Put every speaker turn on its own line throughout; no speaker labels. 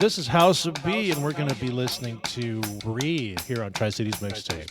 This is House of B, and we're going to be listening to Breathe here on Tri-Cities Mixtape.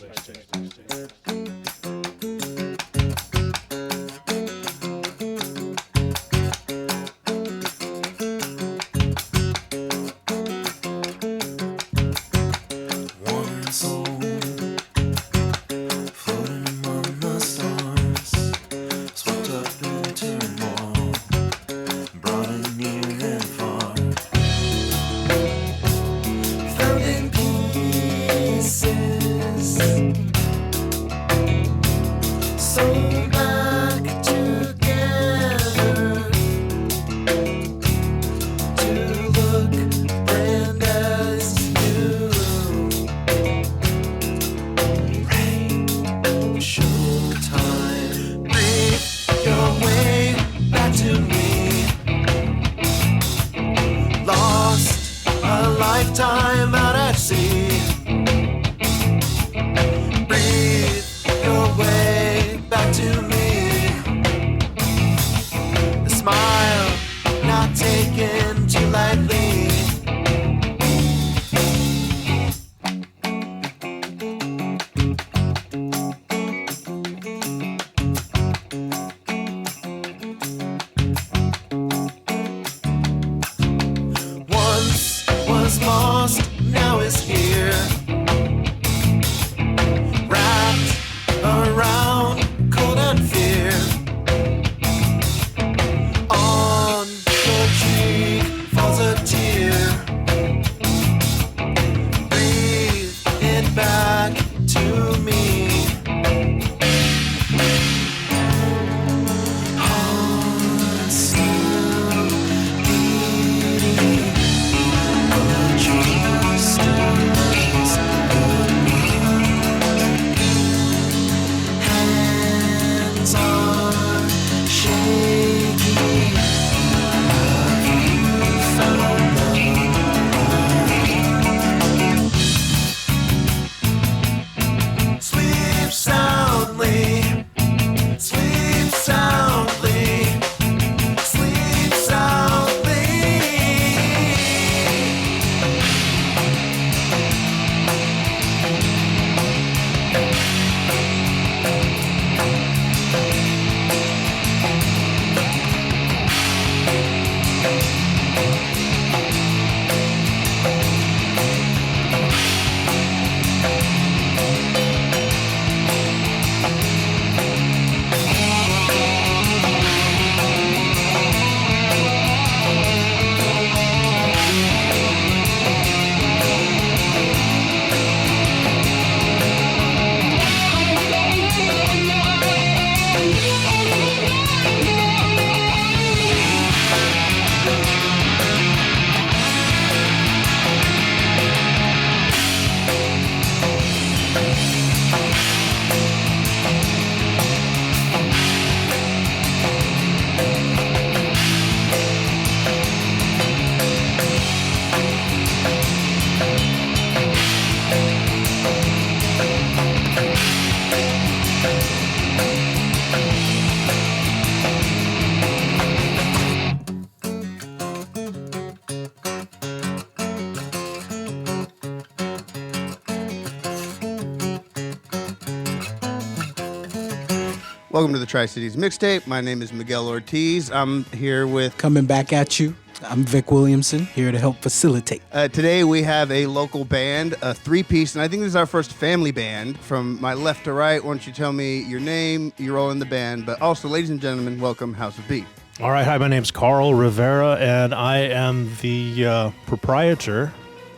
Welcome to the Tri-Cities Mixtape. My name is Miguel Ortiz. I'm here with...
Coming back at you. I'm Vic Williamson, here to help facilitate.
Today we have a local band, a three-piece, and I think this is our first family band. From my left to right, why don't you tell me your name, your role in the band, but also, ladies and gentlemen, welcome House of B.
All right, hi, my name's Carl Rivera, and I am the proprietor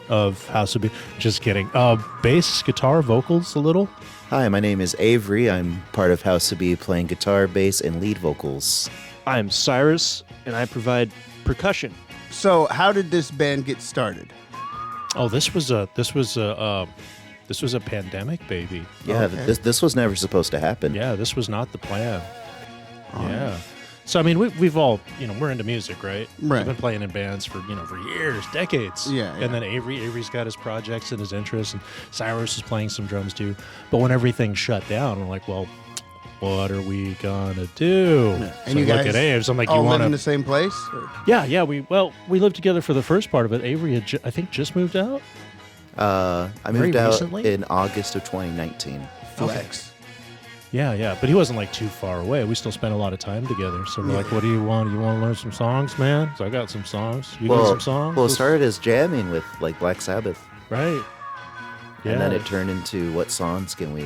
of House of B. Just kidding. Bass, guitar, vocals a little.
Hi, my name is Avery. I'm part of House of B, playing guitar, bass, and lead vocals.
I'm Cyrus, and I provide percussion.
So, how did this band get started?
Oh, this was a pandemic, baby.
Yeah,
okay.
this was never supposed to happen.
Yeah, this was not the plan. Yeah. So, I mean, we've all, we're into music, right?
Right.
We've been playing in bands for years, decades.
Yeah.
And then Avery's got his projects and his interests, and Cyrus is playing some drums too. But when everything shut down, we're like, well, what are we gonna do? So
And you
I look
guys
at Aves. I'm like, you
all live
want
in
to?
the same place? Or?
Yeah. We lived together for the first part of it. Avery had, I think, just moved out.
I
Very
moved out
recently?
in August of 2019.
Flex.
Yeah, but he wasn't like too far away. We still spent a lot of time together. So we're like, what do you want? You want to learn some songs, man? So I got some songs. You got some songs?
Well, it started as jamming with like Black Sabbath,
Right. Yeah.
and then it turned into what songs can we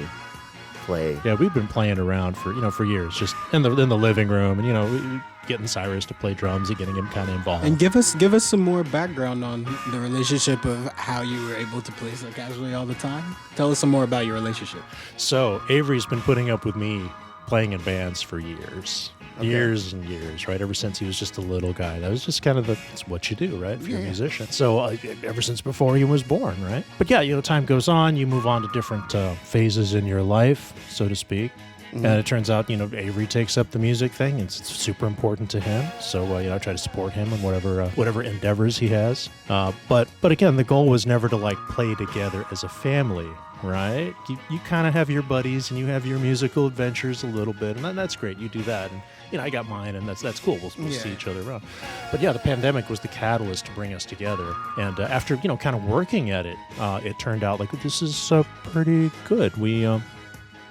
play?
Yeah, we've been playing around for years, just in the living room, and getting Cyrus to play drums and getting him kind of involved.
And give us some more background on the relationship of how you were able to play so casually all the time. Tell us some more about your relationship.
So Avery's been putting up with me playing in bands for years. Years and years, right? Ever since he was just a little guy. That was just kind of it's what you do, right? If you're a musician. So ever since before he was born, right? But yeah, time goes on. You move on to different phases in your life, so to speak. And it turns out, Avery takes up the music thing. It's super important to him. So, I try to support him in whatever endeavors he has. But again, the goal was never to like play together as a family, right? You kind of have your buddies and you have your musical adventures a little bit, and that's great. You do that, and I got mine, and that's cool. We'll see each other around. But yeah, the pandemic was the catalyst to bring us together. And after kind of working at it, it turned out like this is pretty good.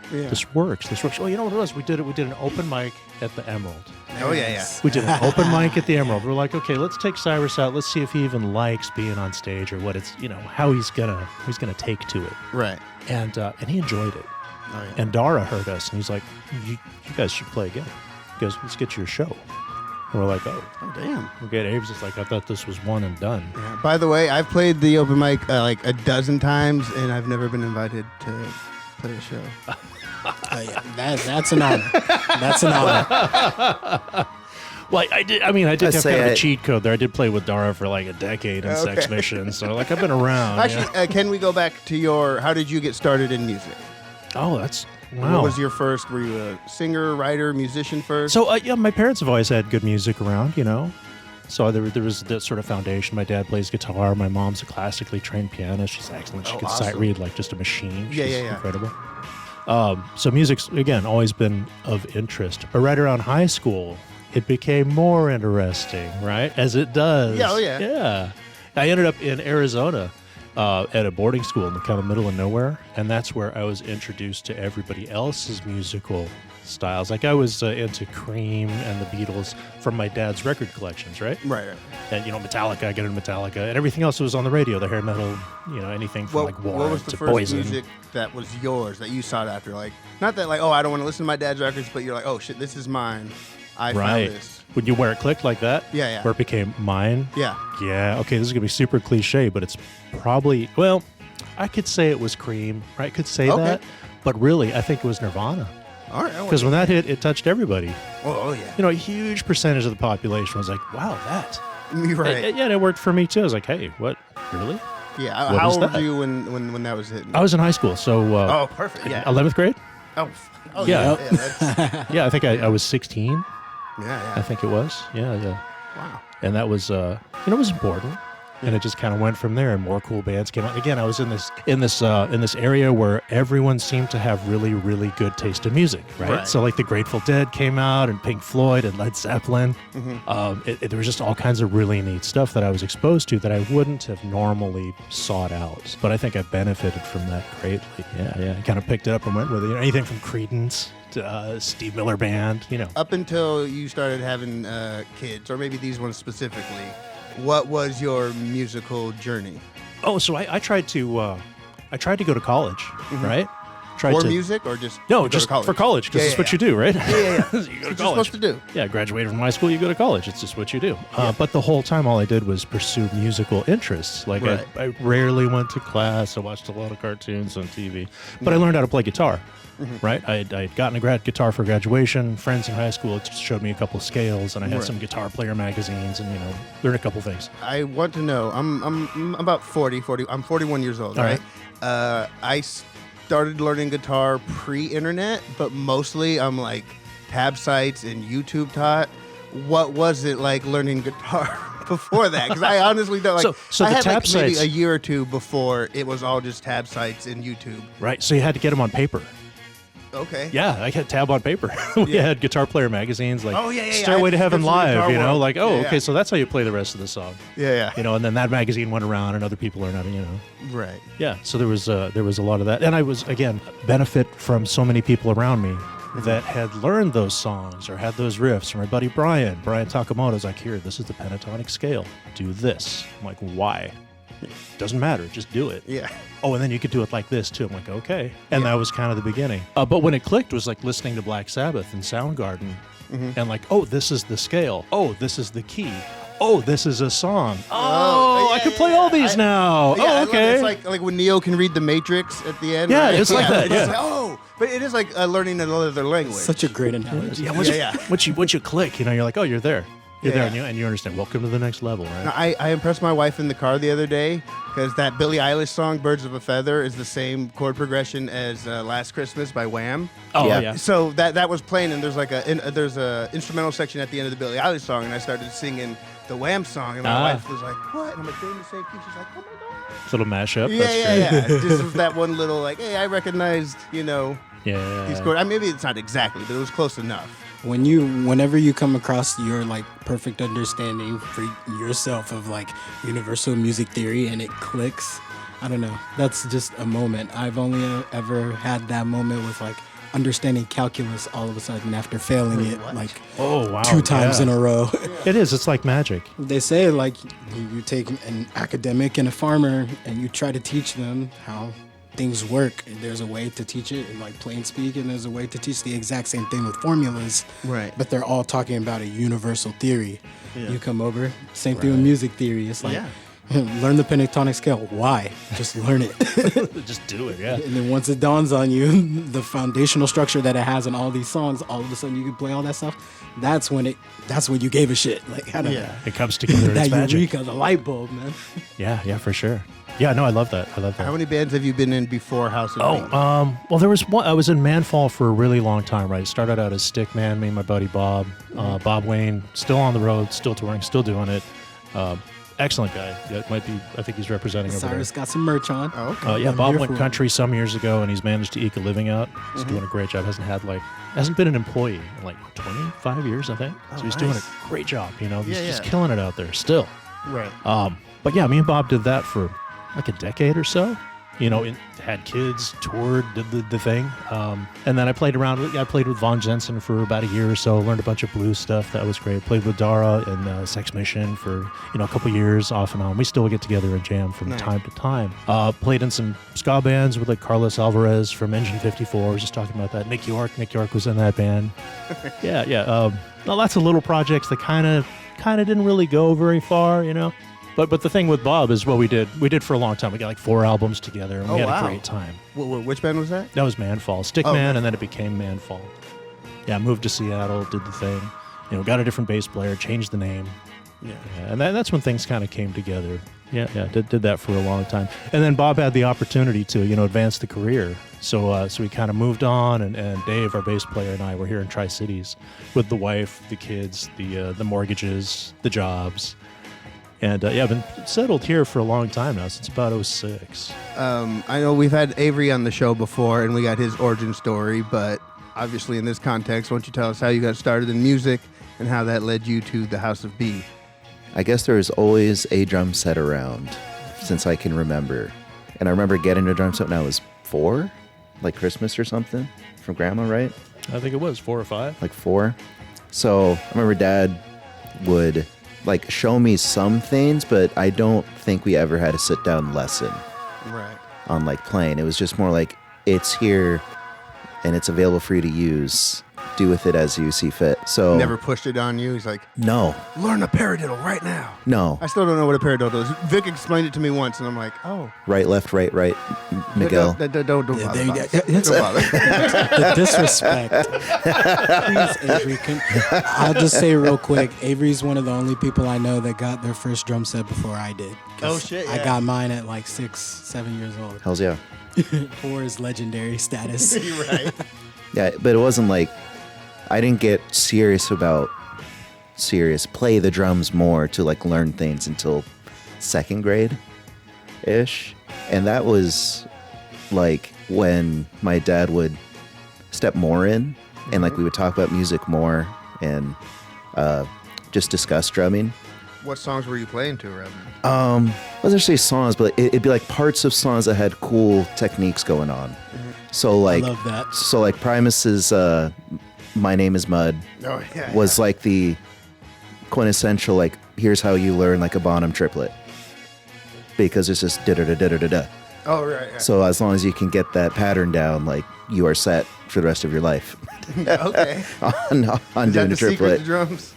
This works. Well, you know what it was? We did an open mic at the Emerald.
Oh, yeah.
We did an open mic at the Emerald. We're like, okay, let's take Cyrus out. Let's see if he even likes being on stage or what it's, how he's gonna take to it.
Right.
And he enjoyed it.
Oh, yeah.
And Dara heard us, and he's like, you guys should play again. He goes, let's get you a show. And we're like, oh,
damn.
Okay, Abe's just like, I thought this was one and done.
Yeah. By the way, I've played the open mic like a dozen times, and I've never been invited to play a show.
That's an honor. That's an honor.
Well, I did have
say
kind of a cheat code there. I did play with Dara for like a decade in Sex Mission, so like I've been around.
Actually, can we go back to how did you get started in music?
Oh, that's wow.
What was your first? Were you a singer, writer, musician first?
So my parents have always had good music around, So there was that sort of foundation. My dad plays guitar. My mom's a classically trained pianist. She's excellent. She could sight read like just a machine. She's incredible. So music's, again, always been of interest. But right around high school, it became more interesting, right? As it does.
Yeah, oh yeah.
Yeah. I ended up in Arizona at a boarding school in the kind of middle of nowhere. And that's where I was introduced to everybody else's musical styles. Like I was into Cream and the Beatles from my dad's record collections, right?
Right.
And, Metallica, I get into Metallica. And everything else was on the radio, the hair metal, anything from like War
what was the
to
first
Poison.
music that was yours that you sought after? Like, not that like, oh, I don't want to listen to my dad's records, but you're like, oh shit, this is mine. I found this.
When where it clicked like that?
Yeah.
Where it became mine?
Yeah.
Yeah. Okay, this is going to be super cliche, but it's probably, well, I could say it was Cream, right? I could say that. But really, I think it was Nirvana.
All right.
Because when that hit, it touched everybody.
Oh yeah.
A huge percentage of the population was like, wow, that.
Right.
And it worked for me too. I was like, hey, what? Really?
Yeah.
What
How
was
old were
that?
you when that was hitting?
I was in high school, so.
Oh, perfect. Yeah.
11th grade?
Oh.
Yeah.
That's,
Yeah, I think I was 16.
yeah.
I think it was. Yeah.
Wow.
And that was, it was important. And it just kind of went from there, and more cool bands came out. Again, I was in this area where everyone seemed to have really, really good taste in music, right? So like the Grateful Dead came out, and Pink Floyd, and Led Zeppelin. There was just all kinds of really neat stuff that I was exposed to that I wouldn't have normally sought out. But I think I benefited from that greatly. Yeah. I kind of picked it up and went with it. Anything from Creedence to Steve Miller Band,
Up until you started having kids, or maybe these ones specifically, what was your musical journey?
Oh, so I tried to go to college, right?
For music or just
No, just for college, because it's what you do, right?
Yeah.
You go to
What you're
college.
supposed to do.
Yeah, graduated from high school, you go to college. It's just what you do. But the whole time, all I did was pursue musical interests. Like I rarely went to class. I watched a lot of cartoons on TV. But I learned how to play guitar, right? I had gotten a guitar for graduation. Friends in high school showed me a couple of scales, and I had some guitar player magazines, and learned a couple things.
I want to know. I'm about 40. I'm 41 years old, right? I started learning guitar pre-internet, but mostly I'm like tab sites and YouTube taught. What was it like learning guitar before that? Because I honestly don't like.
So
I
the
had
tab
like maybe
sites,
a year or two before it was all just tab sites and YouTube.
right? So you had to get them on paper.
Okay.
Yeah, I had tab on paper. We had Guitar Player magazines, like
yeah.
Stairway to Heaven
Guitar
Live, you know,
World.
like, oh,
Yeah, yeah.
okay, so that's how you play the rest of the song.
Yeah.
You know, and then that magazine went around and other people learned how to, you know.
Right.
Yeah, so there was a lot of that. And I was, again, benefit from so many people around me that had learned those songs or had those riffs. From my buddy Brian Takamoto's like, here, this is the pentatonic scale. Do this. I'm like, why? Doesn't matter. Just do it.
Yeah.
Oh, and then you could do it like this too. I'm like, okay. And that was kind of the beginning. But when it clicked was like listening to Black Sabbath and Soundgarden and like, oh, this is the scale. Oh, this is the key. Oh, this is a song. Oh, I can play all these now.
Yeah, I love it.
Okay.
It's like when Neo can read the Matrix at the end.
Yeah,
right?
it's like that,
It's
yeah.
like, oh, but it is like learning another language.
Such a great analogy.
Yeah, once you click, you know, you're like, oh, you're there. You're
Yeah,
there,
yeah.
and you understand. Welcome to the next level, right?
Now, I impressed my wife in the car the other day because that Billie Eilish song "Birds of a Feather" is the same chord progression as "Last Christmas" by Wham.
Oh,
Yeah.
yeah.
So that was playing, and there's a instrumental section at the end of the Billie Eilish song, and I started singing the Wham song, and my wife was like, "What?" And I'm like, "Doing the same key." She's like, "Oh my god!"
Little mashup.
Yeah,
That's
yeah,
great.
yeah. Just was that one little like, "Hey, I recognized, you know,
Yeah.
these chords." Maybe it's not exactly, but it was close enough.
Whenever you come across your like perfect understanding for yourself of like universal music theory and it clicks, I don't know. That's just a moment. I've only ever had that moment with like understanding calculus all of a sudden after failing it like
Oh, wow.
2 times in a row.
It is. It's like magic.
They say like you take an academic and a farmer and you try to teach them how things work. There's a way to teach it in like plain speak, and there's a way to teach the exact same thing with formulas.
Right.
But they're all talking about a universal theory. You come over, same thing with music theory. It's like learn the pentatonic scale. Why? Just learn it.
Just do it, yeah.
And then once it dawns on you, the foundational structure that it has in all these songs, all of a sudden you can play all that stuff. That's when you gave a shit. Like I don't know.
It comes together.
That
It's magic.
eureka, the light bulb, man.
Yeah, for sure. Yeah, no, I love that.
How many bands have you been in before House of
Oh,
Pain?
well, there was one. I was in Manfall for a really long time, right? Started out as Stickman, me and my buddy Bob. Bob Wayne, still on the road, still touring, still doing it. Excellent guy. Yeah, it might be. I think he's representing over
Cyrus got some merch on.
Oh, okay.
Yeah,
I'm
Bob
here
went
for it.
country some years ago, and he's managed to eke a living out. He's doing a great job. Hasn't been an employee in like 25 years, I think. So he's doing a great job. You know, he's just killing it out there still.
Right.
But yeah, me and Bob did that for like a decade or so. You know, had kids, toured, did the thing. And then I played around. I played with Von Jensen for about a year or so. Learned a bunch of blues stuff. That was great. Played with Dara and Sex Mission for a couple years off and on. We still get together and jam from time to time. Played in some ska bands with like Carlos Alvarez from Engine 54. I was just talking about that. Nick York was in that band. Yeah. Lots of little projects that kind of didn't really go very far, you know. But the thing with Bob is what we did for a long time. We got like 4 albums together, and we had a great time.
Which band was that?
That was Manfall, Stickman, and then it became Manfall. Yeah, moved to Seattle, did the thing. You know, got a different bass player, changed the name. Yeah, and that's when things kind of came together. Yeah, did that for a long time. And then Bob had the opportunity to, advance the career. So we kind of moved on, and Dave, our bass player, and I were here in Tri-Cities with the wife, the kids, the mortgages, the jobs. And I've been settled here for a long time now, since about 06.
I know we've had Avery on the show before, and we got his origin story, but obviously in this context, why don't you tell us how you got started in music and how that led you to the House of B?
I guess there was always a drum set around since I can remember. And I remember getting a drum set when I was 4, like Christmas or something from Grandma, right?
I think it was 4 or 5.
Like 4. So I remember Dad would like show me some things, but I don't think we ever had a sit down lesson on like playing. It was just more like, it's here and it's available for you to use. Do with it as you see fit. So
Never pushed it on you. He's like,
no,
learn a paradiddle right now.
no,
I still don't know what a paradiddle is. Vic explained it to me once, and I'm like, oh.
right, left, right, Miguel.
Don't bother.
there you
Bob.
go.
Don't bother.
The disrespect. Please, Avery. I'll just say real quick, Avery's one of the only people I know that got their first drum set before I did. 'Cause
Oh, shit,
I
yeah.
got mine at like 6, 7 years old.
Hells yeah.
For his legendary status.
You're right.
Yeah, but it wasn't like I didn't get play the drums more to like learn things until 2nd grade ish. And that was like when my dad would step more in, and like we would talk about music more and just discuss drumming.
What songs were you playing to, Reverend?
I wasn't necessarily songs, but it'd be like parts of songs that had cool techniques going on. So like,
I love that.
So like Primus's "My Name Is Mud" was like the quintessential like, here's how you learn like a Bonham triplet, because it's just da da da da da da.
Oh right.
So as long as you can get that pattern down, like you are set for the rest of your life.
Okay.
on
Is
doing
that
a
the secret
triplet.
to drums?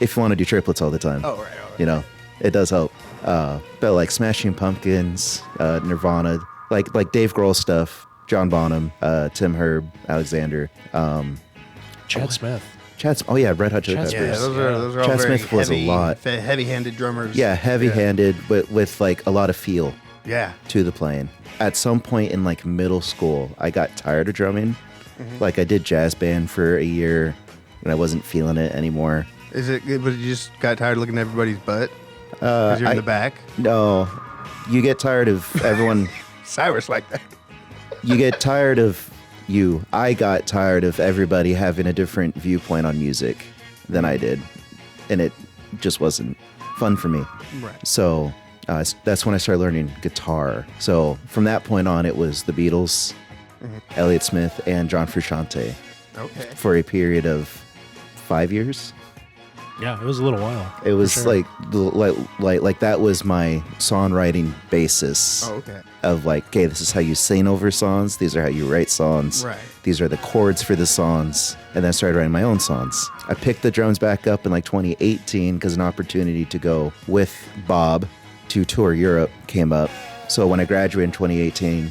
If you want to do triplets all the time.
Oh right.
You know, it does help. But like Smashing Pumpkins, Nirvana, like Dave Grohl stuff, John Bonham, Tim Herb, Alexander,
Chad Smith.
Oh yeah, Red Hot Chili
Chad
Peppers.
Smith.
Those are all
Chad
very
Smith was a lot.
heavy-handed drummers.
Yeah, heavy-handed, but with like a lot of feel
Yeah.
to the playing. At some point in like middle school, I got tired of drumming. Like I did jazz band for a year, and I wasn't feeling it anymore.
Is it? But you just got tired of looking at everybody's butt because you're in the back.
No, you get tired of everyone.
Cyrus like that.
You get tired of you. I got tired of everybody having a different viewpoint on music than I did, and it just wasn't fun for me.
Right.
So that's when I started learning guitar. So from that point on, it was the Beatles, Elliott Smith, and John Frusciante
Okay.
for a period of 5 years.
Yeah, it was a little while.
It was
for sure.
like that was my songwriting basis.
Oh, okay.
Of like, okay, this is how you sing over songs. These are how you write songs.
Right.
These are the chords for the songs. And then I started writing my own songs. I picked the drums back up in like 2018 because an opportunity to go with Bob to tour Europe came up. So when I graduated in 2018,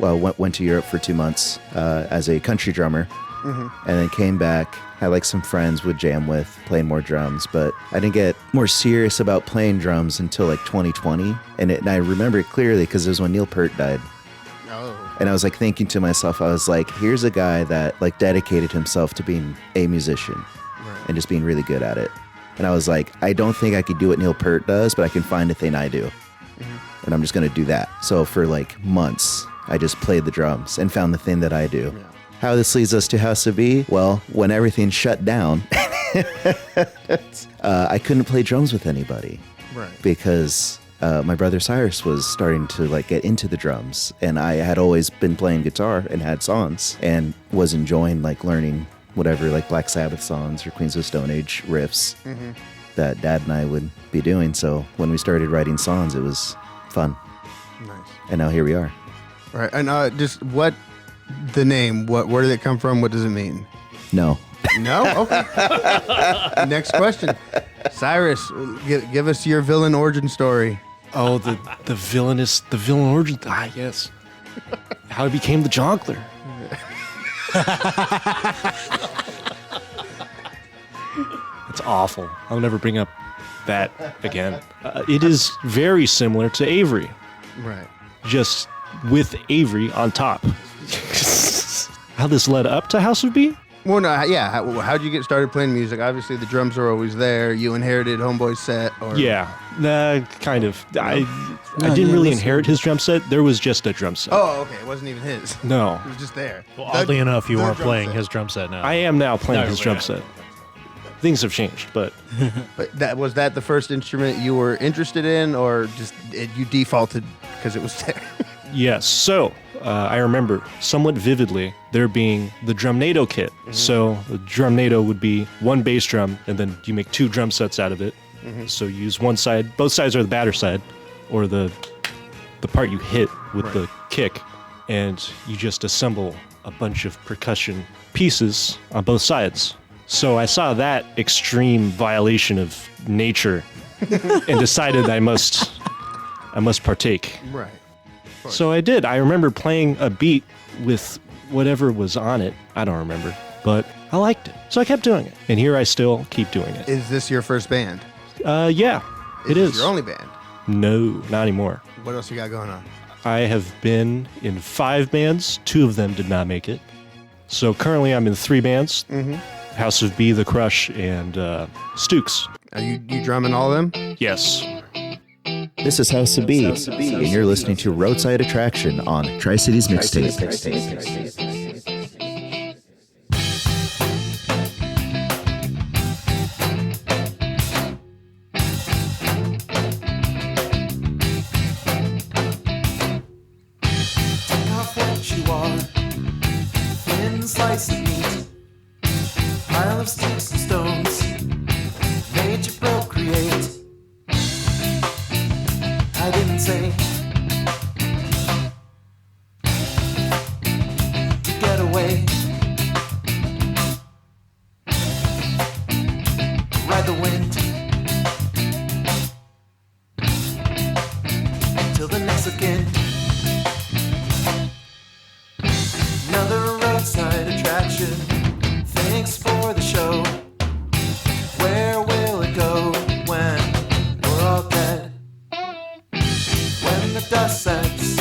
went to Europe for 2 months as a country drummer, and then came back. Had like some friends would jam with, playing more drums, but I didn't get more serious about playing drums until like 2020. And I remember it clearly because it was when Neil Peart died.
Oh.
And I was like thinking to myself, I was like, here's a guy that like dedicated himself to being a musician and just being really good at it. And I was like, I don't think I could do what Neil Peart does, but I can find a thing I do. And I'm just going to do that. So for like months, I just played the drums and found the thing that I do. Yeah. How this leads us to House of B? Well, when everything shut down, I couldn't play drums with anybody.
Right.
Because my brother Cyrus was starting to like get into the drums, and I had always been playing guitar and had songs and was enjoying like learning whatever like Black Sabbath songs or Queens of Stone Age riffs that Dad and I would be doing. So when we started writing songs, it was fun.
Nice.
And now here we are.
All right. And just what the name? Where did it come from? What does it mean?
No.
No? Okay. Next question. Cyrus, give us your villain origin story.
Oh, the villain origin. Ah, yes. How he became the Jonkler. It's awful. I'll never bring up that again. It is very similar to Avery,
Right.
just with Avery on top. How this led up to House of B?
Well, no, yeah. How'd you get started playing music? Obviously, the drums are always there. You inherited Homeboy's set, or
Yeah, kind of. I didn't really inherit his drum set. There was just a drum set.
Oh, okay. It wasn't even his.
No.
It was just there.
Well, oddly enough, you
the
aren't
drum
playing
set.
his drum set now.
I am now playing
No,
his
yeah.
drum set. Things have changed, but
But was that the first instrument you were interested in, or just you defaulted because it was there?
yes. So I remember somewhat vividly there being the Drumnado kit. So the Drumnado would be one bass drum, and then you make two drum sets out of it. So you use one side. Both sides are the batter side, or the part you hit with the kick, and you just assemble a bunch of percussion pieces on both sides. So I saw that extreme violation of nature and decided I must partake.
Right.
So I did. I remember playing a beat with whatever was on it. I don't remember, but I liked it. So I kept doing it. And here I still keep doing it.
Is this your first band?
Yeah, it
this
is.
your only band?
No, not anymore.
What else you got going on?
I have been in 5 bands. 2 of them did not make it. So currently I'm in 3 bands. House of B, The Crush, and Stooks.
Are you drumming all of them?
Yes.
This is House of B, and you're listening to Roadside Attraction on Tri-Cities Mixtape.
pile of sticks and stones made you procreate. I didn't say to get away. Ride the wind till the next again. Another roadside attraction. Thanks for the show. Where will it go when we're all dead? When the dust settles,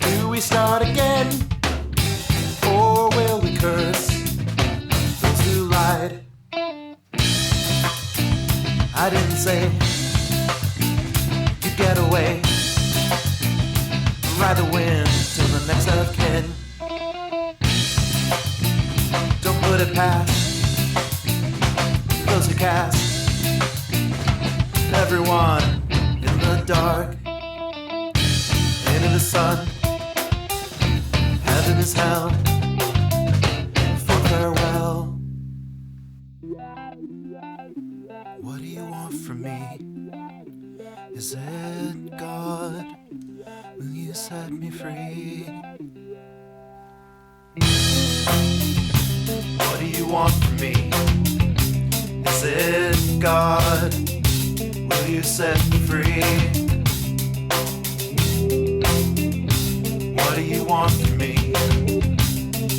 do we start again? Or will we curse those who lied? I didn't say you get away. Ride the wind till the next of kin. Don't put it past those who cast everyone in the dark into the sun. Heaven is hell for farewell. What do you want from me? Is it God? Will you set me free? What do you want from me? Is it God? Will you set me free? What do you want from me?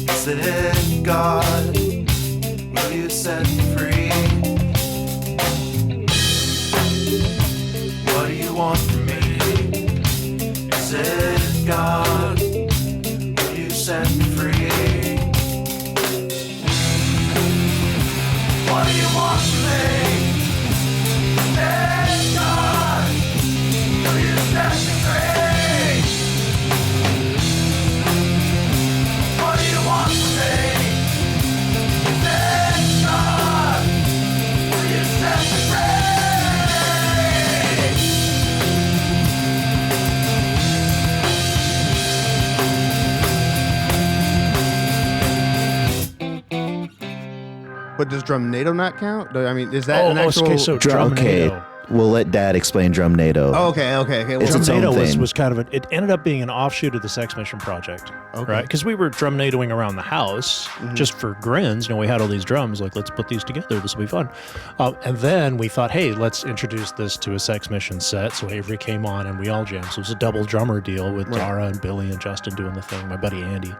Is it God? Will you set me free? What do you want from me? Is it God? Will you set me free? What do you want from me? Is it God? Will you set me free? What do you want from me? Is it God? Will you set me free?
But does Drumnado not count? I mean, is that an actual?
Okay, so
Okay,
Drumnado.
we'll let Dad explain Drumnado.
Oh, okay. Well,
It's its own
Drumnado
thing.
was kind of it ended up being an offshoot of the Sex Mission project,
Okay.
right? Because we were drumnadoing around the house just for grins. You know, we had all these drums, like let's put these together. This will be fun. And then we thought, hey, let's introduce this to a Sex Mission set. So Avery came on and we all jammed. So it was a double drummer deal with Dara and Billy and Justin doing the thing. My buddy Andy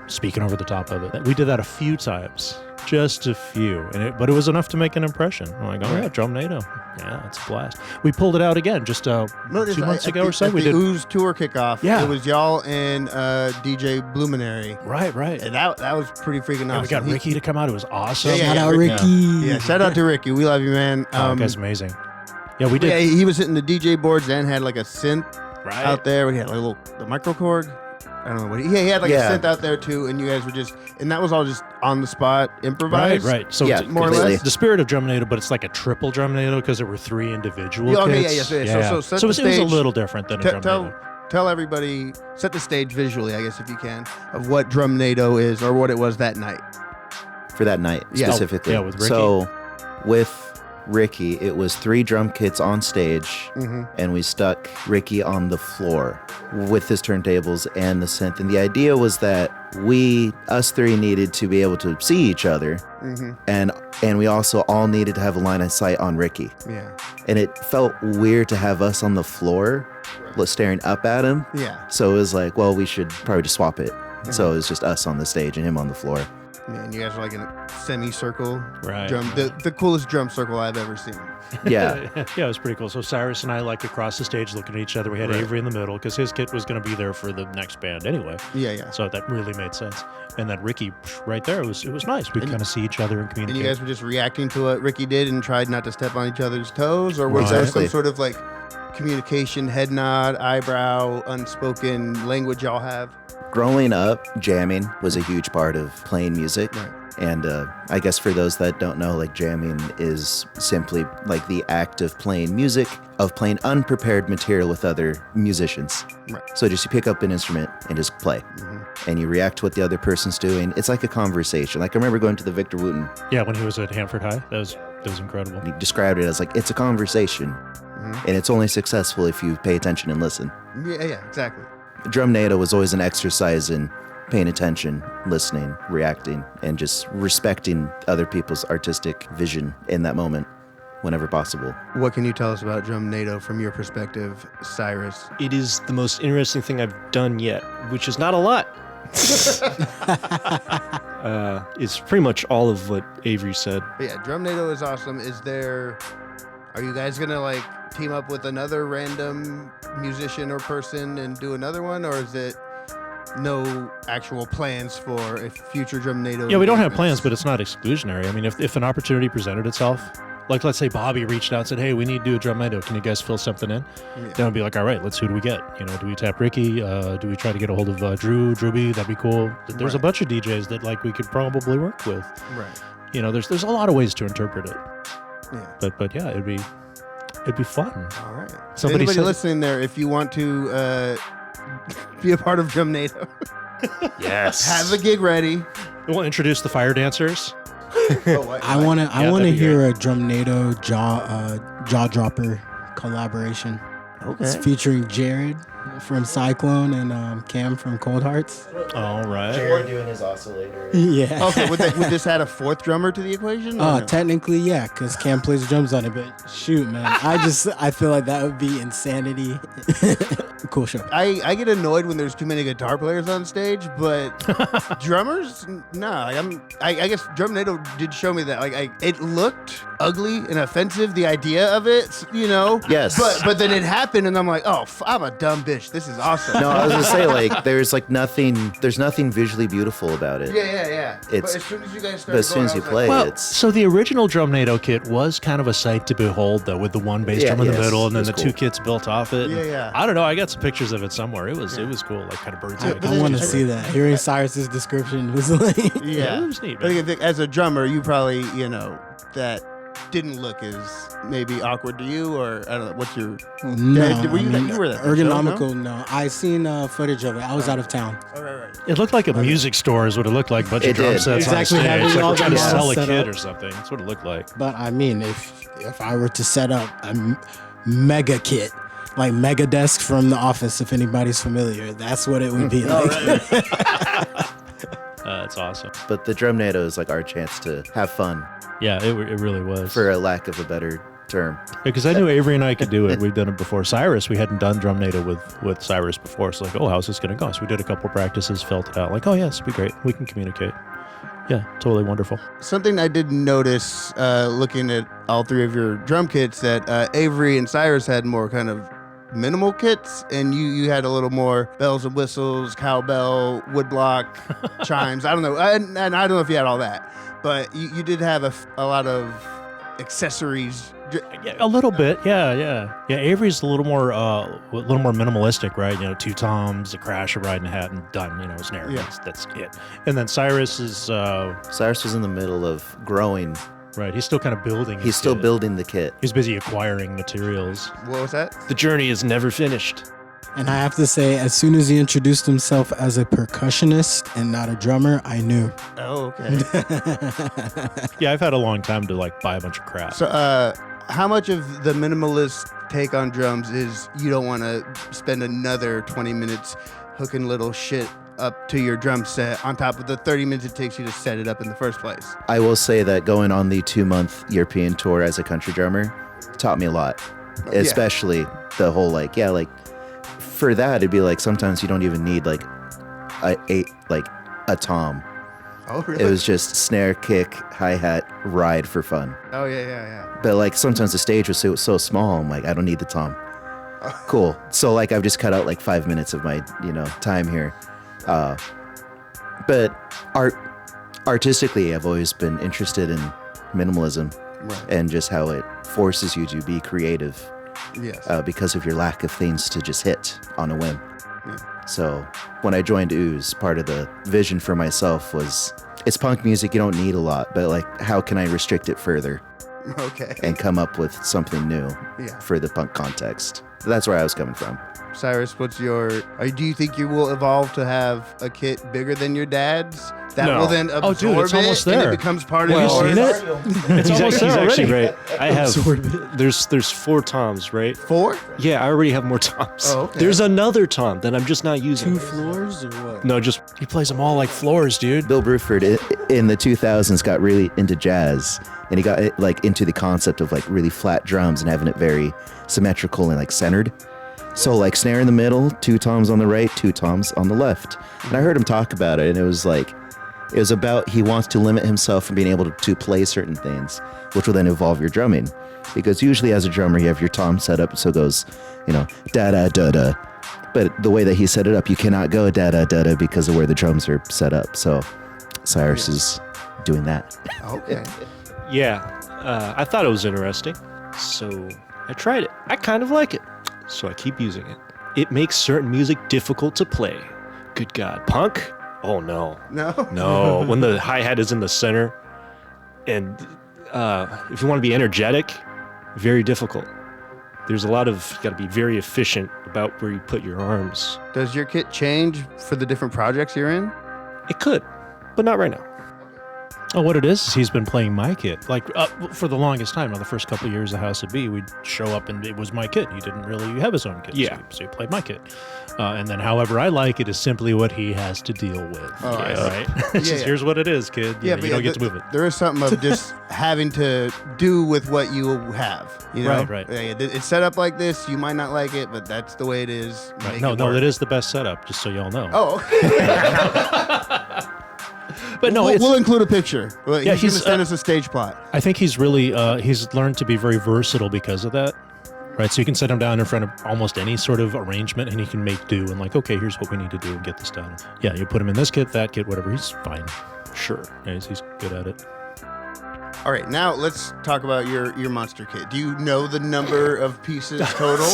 speaking over the top of it. We did that a few times. Just a few, but it was enough to make an impression. I'm like, oh yeah, Drumnado, yeah, it's a blast. We pulled it out again just 2 months ago or so. We
the
did
Ooze tour kickoff.
Yeah.
It was y'all and DJ Bluminary.
right.
And that was pretty freaking awesome.
And we got Ricky to come out. It was awesome.
Yeah,
Shout out
Ricky.
Ricky.
Yeah, shout out to Ricky. We love you, man.
That guy's amazing. Yeah, we did.
Yeah, he was hitting the DJ boards and had like a synth
Right.
out there. We had like the microcord. I don't know what he had like a synth out there too, and you guys were and that was all just on the spot, improvised.
Right. So
Yeah,
it's
more or
completely.
less.
the spirit of Drumnado, but it's like a triple Drumnado because there were 3 individual
Yeah, okay,
kits.
yeah. So set
So
the
it was a
stage.
little different than a Drumnado.
Tell everybody, set the stage visually, I guess, if you can, of what Drumnado is or what it was that night.
For that night
Yeah.
specifically.
Yeah, with Ricky.
So with Ricky, it was 3 drum kits on stage, and we stuck Ricky on the floor with his turntables and the synth. And the idea was that us 3 needed to be able to see each other, and we also all needed to have a line of sight on Ricky.
Yeah.
And it felt weird to have us on the floor staring up at him.
Yeah.
So it was like, well, we should probably just swap it. So it was just us on the stage and him on the floor.
Man, you guys were like in a semicircle
Right.
drum, the coolest drum circle I've ever seen.
Yeah.
Yeah, it was pretty cool. So Cyrus and I, like across the stage looking at each other. We had Avery in the middle because his kit was going to be there for the next band anyway.
Yeah.
So that really made sense. And then Ricky right there, it was nice. We'd kind of see each other and
And
communicate.
you guys were just reacting to what Ricky did and tried not to step on each other's toes, or was there
Exactly.
some sort of like communication, head nod, eyebrow, unspoken language y'all have?
Growing up, jamming was a huge part of playing music.
Right.
And I guess for those that don't know, like jamming is simply like the act of playing music, of playing unprepared material with other musicians.
Right.
So just you pick up an instrument and just play. and you react to what the other person's doing. It's like a conversation. Like I remember going to the Victor Wooten.
Yeah, when he was at Hanford High, that was incredible.
He described it as like it's a conversation, and it's only successful if you pay attention and listen.
Yeah, exactly.
Drumnado was always an exercise in paying attention, listening, reacting, and just respecting other people's artistic vision in that moment whenever possible.
What can you tell us about Drumnado from your perspective, Cyrus?
It is the most interesting thing I've done yet, which is not a lot. It's pretty much all of what Avery said.
But yeah, Drumnado is awesome. Are you guys gonna like team up with another random musician or person and do another one, or is it no actual plans for a future Drumnado?
Yeah, we don't have plans, but it's not exclusionary. I mean, if an opportunity presented itself, like let's say Bobby reached out and said, hey, we need to do a Drumnado. Can you guys fill something in?
Yeah.
Then I'd be like, all right, who do we get? Do we tap Ricky? Do we try to get a hold of Drewby? That'd be cool. There's a bunch of DJs that like we could probably work with.
Right.
There's a lot of ways to interpret it.
Yeah.
But yeah, it'd be fun.
All right.
Somebody
Anybody
said,
listening there, if you want to be a part of Drumnado,
Yes.
have a gig ready.
we'll introduce the fire dancers.
I want to
that'd be
hear a Drumnado jaw dropper collaboration.
Okay.
It's featuring Jared from Cyclone and Cam from Cold Hearts.
All right.
doing his oscillator.
Yeah.
Okay, would this add a fourth drummer to the equation? or no?
Technically, yeah, because Cam plays drums on it. But shoot, man, I feel like that would be insanity. Cool show.
I get annoyed when there's too many guitar players on stage, but drummers, no. I guess Drumnado did show me that. It looked ugly and offensive, the idea of it,
Yes.
But then it happened, and I'm like, oh, I'm a dumb bitch. This is awesome.
No, I was gonna say there's nothing visually beautiful about it.
Yeah. But
It's-
as soon as you guys started
But as soon
going,
as
I
you
was
play,
like,
Well,
it's
so the original Drumnado kit was kind of a sight to behold, though, with the one bass drum in the
yes,
middle and then
it
the
was
two
cool.
kits built off it.
Yeah.
I don't know. I got some pictures of it somewhere. It was cool, like kind of bird's eye.
I want to see that. Hearing Cyrus's description was like,
yeah.
It was neat,
But
man.
again, as a drummer, you probably, that didn't look as maybe awkward to you, or I don't know. What's your?
no.
Were you were there? for the show,
ergonomical? No, I seen footage of it. I was out of town.
Oh, right.
It looked like a music store is what it looked like. Bunch of
It
drum
did.
sets
Exactly,
on
having
stage. Like
all
we're trying
the
to sell a
models set
kit
up.
or something. That's what it looked like.
But I mean, if I were to set up a mega kit, like Mega Desk from The Office, if anybody's familiar, that's what it would be like.
That's awesome.
But the Drumnado is like our chance to have fun,
Yeah, it really was.
for a lack of a better term.
Because I knew Avery and I could do it. We've done it before. Cyrus, we hadn't done Drumnado with Cyrus before. So like, oh, how's this going to go? So we did a couple practices, felt it out. Like, oh, yeah, this will be great. We can communicate. Yeah, totally wonderful.
Something I did notice looking at all three of your drum kits that Avery and Cyrus had more kind of minimal kits, and you had a little more bells and whistles, cowbell, woodblock, chimes. I don't know, and I don't know if you had all that, but you did have a lot of accessories.
Yeah, a little bit. Yeah. Avery's a little more minimalistic, right? Two toms, a crash, a riding hat, and done. Snare.
Yeah.
That's it. And then Cyrus is
Cyrus was in the middle of growing.
right. He's still kind of building.
He's
his
still
kit.
building the kit.
He's busy acquiring materials.
What was that?
The journey is never finished.
And I have to say, as soon as he introduced himself as a percussionist and not a drummer, I knew.
Oh, okay.
Yeah, I've had a long time to like buy a bunch of crap.
So, how much of the minimalist take on drums is you don't want to spend another 20 minutes hooking little shit up to your drum set on top of the 30 minutes it takes you to set it up in the first place?
I will say that going on the 2-month European tour as a country drummer taught me a lot, especially the whole for that it'd be like sometimes you don't even need a tom.
Oh, really?
It was just snare, kick, hi-hat, ride for fun.
Oh, yeah.
But sometimes the stage was so small, I'm like, I don't need the tom. Cool. So I've just cut out 5 minutes of my time here. But artistically, I've always been interested in minimalism,
Right.
and just how it forces you to be creative
Yes.
because of your lack of things to just hit on a whim.
Yeah.
So when I joined Ooze, part of the vision for myself was, it's punk music, you don't need a lot, but how can I restrict it further
Okay.
and come up with something new
Yeah.
for the punk context? that's where I was coming from.
Cyrus, do you think you will evolve to have a kit bigger than your dad's? That
No.
will then
Oh,
absorb
dude, it's almost there.
and it becomes part of
Have you
yours.
seen it? It's almost
He's
there
actually
already.
right. I have, there's 4 toms, right?
4?
Yeah, I already have more toms.
Oh, okay.
There's another tom that I'm just not using.
2 floors or what?
No, just
He plays them all like floors, dude.
Bill Bruford in the 2000s got really into jazz, and he got like into the concept of like really flat drums and having it very symmetrical and like centered. So like snare in the middle, 2 toms on the right, 2 toms on the left. And I heard him talk about it, and it was about he wants to limit himself from being able to play certain things, which will then evolve your drumming. Because usually as a drummer, you have your tom set up, so it goes, da da da da. But the way that he set it up, you cannot go da da da da because of where the drums are set up. So Cyrus is doing that.
Okay.
yeah. I thought it was interesting, so I tried it. I kind of like it, so I keep using it. It makes certain music difficult to play. Good God, punk? Oh no.
No?
No, when the hi-hat is in the center, and if you want to be energetic, very difficult. There's a lot of, you got to be very efficient about where you put your arms.
Does your kit change for the different projects you're in?
It could, but not right now.
Oh, what it is he's been playing my kit. Like, for the longest time, the first couple of years of House of B, we'd show up and it was my kit. He didn't really have his own kit.
Yeah.
So he played my kit. And then however I like it is simply what he has to deal with.
Oh, I see.
Right? It's just,
yeah.
here's what it is, kid. You don't get to move it.
There is something of just having to do with what you have. You know?
Right.
Yeah, it's set up like this. You might not like it, but that's the way it is.
Right.
Make
No,
it work.
it is the best setup, just so y'all know.
Oh,
But no,
we'll include a picture. Well,
Yeah,
he's going
he's,
to send us a stage plot.
I think he's really he's learned to be very versatile because of that. Right, so you can set him down in front of almost any sort of arrangement, and he can make do. And like, okay, here's what we need to do and get this done. Yeah, you put him in this kit, that kit, whatever. He's fine.
Sure.
Yeah, he's good at it.
All right, now let's talk about your monster kit. Do you know the number of pieces total?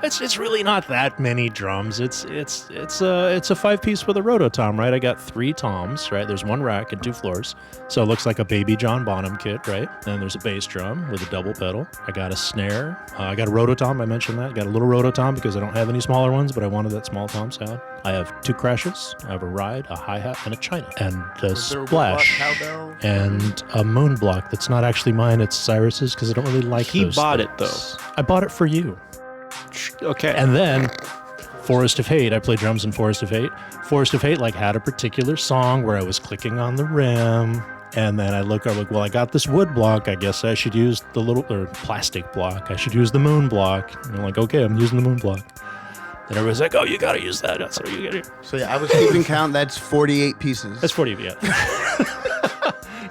It's really not that many drums. It's a 5-piece with a rototom, right? I got 3 toms, right? There's 1 rack and 2 floors, so it looks like a baby John Bonham kit, right? Then there's a bass drum with a double pedal. I got a snare. I got a rototom. I mentioned that. I got a little rototom because I don't have any smaller ones, but I wanted that small tom sound. I have 2 crashes. I have a ride, a hi-hat, and a china, and a
Is there a woodblock
splash,
cowbell?
and a moon block that's not actually mine. It's Cyrus's because I don't really like.
He
those
bought it,
things. I bought it for you.
Okay.
And then Forest of Hate. I played drums in Forest of Hate. Forest of Hate had a particular song where I was clicking on the rim. And then I'm like, well, I got this wood block. I guess I should use the plastic block. I should use the moon block. And I'm like, okay, I'm using the moon block. And everybody's like, oh, you got to use that. That's what you got to do.
So yeah, I was keeping count. That's 48 pieces.
That's 40, yeah.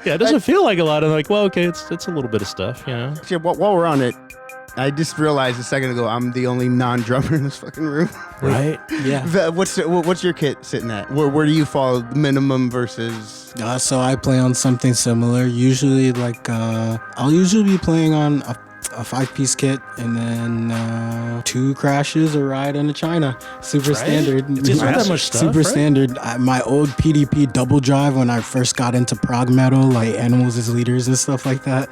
Yeah, it doesn't feel like a lot. I'm like, well, okay, it's a little bit of stuff, you know?
Actually, while we're on it, I just realized a second ago I'm the only non-drummer in this fucking room.
Right?
Yeah.
What's your kit sitting at? Where do you fall? Minimum versus?
So I play on something similar. Usually, I'll usually be playing on a 5-piece kit, and then 2 crashes, a ride, and a china. Super standard.
It's not that much stuff,
Super
right?
standard. My old PDP double drive when I first got into prog metal, like Animals as Leaders and stuff like that.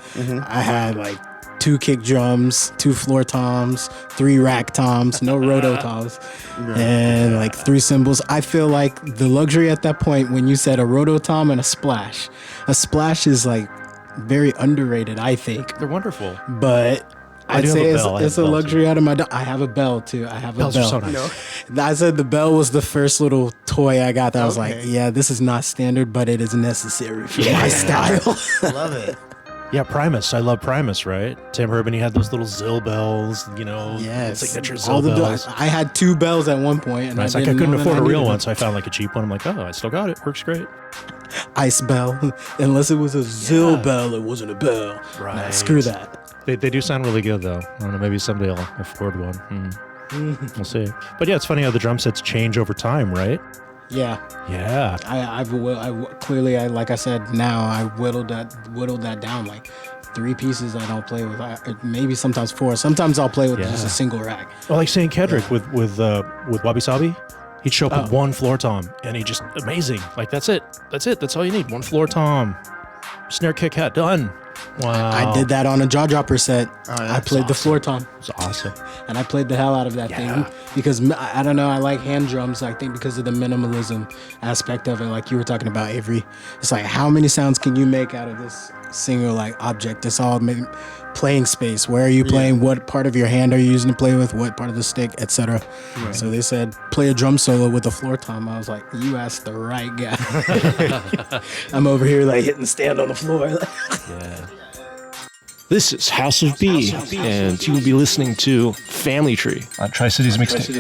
I had 2 kick drums, 2 floor toms, 3 rack toms, no roto toms, and 3 cymbals. I feel like the luxury at that point when you said a roto tom and a splash. A splash is very underrated, I think.
They're wonderful.
But I'd
do have
say
a bell. I
it's
have
a
a bell,
luxury out of my. I have a bell too. I have
Bells
a
are
bell.
so nice.
I said the bell was the first little toy I got that I was like,
Okay.
yeah, this is not standard, but it is necessary for my style.
Love it.
Yeah, Primus. I love Primus, right? Tim Herben, he had those little Zill bells,
Yes,
signature
all
Zill
the
bells.
I had 2 bells at one point, and
Right, it's
I
like I
didn't
couldn't
know that
afford a
I
real
needed
one, so I found a cheap one. I'm like, oh, I still got it. Works great.
Ice bell, unless it was a Zill bell, it wasn't a bell. Nah,
Right.
screw that.
They do sound really good, though. I don't know, maybe someday I'll afford one. We'll see. But yeah, it's funny how the drum sets change over time, right?
Yeah,
Yeah.
clearly, like I said, now I whittled that down. 3 pieces I don't play with. Maybe sometimes 4. Sometimes I'll play with just a single rack.
Well, like St. Kedrick with Wabi Sabi, he'd show up with 1 floor tom, and he just amazing. That's it. That's all you need. 1 floor tom, snare kick hat, done. Wow.
I did that on a jaw dropper set.
Oh,
I
that's
played the floor tom.
It's awesome.
And I played the hell out of that thing because I don't know. I like hand drums. I think because of the minimalism aspect of it, like you were talking about, Avery. It's like how many sounds can you make out of this single like object? It's all playing space. Where are you playing? What part of your hand are you using to play with? What part of the stick, etc. Right. So they said play a drum solo with a floor tom. I was like, you asked the right guy. I'm over here like hitting the stand on the floor.
Yeah.
This is House of B, and you will be listening to Family Tree on Tri-Cities Mixtape.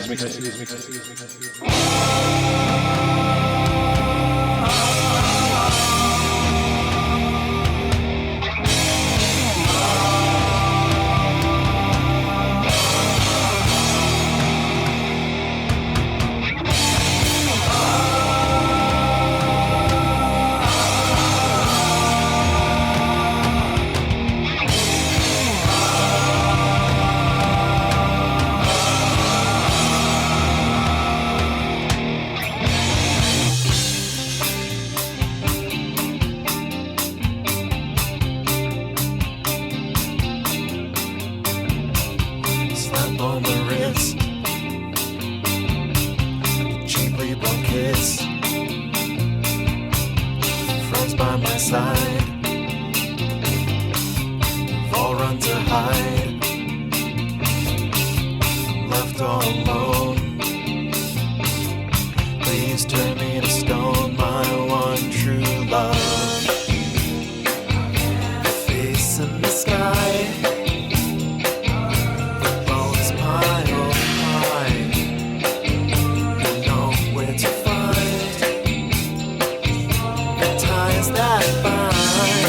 Slap on the wrist, cheaply blown kiss. Friends by my side, all run to hide. Left all alone, please turn me to stone, my one true love. Face in the sky, bones pile high. You know where to find the ties that bind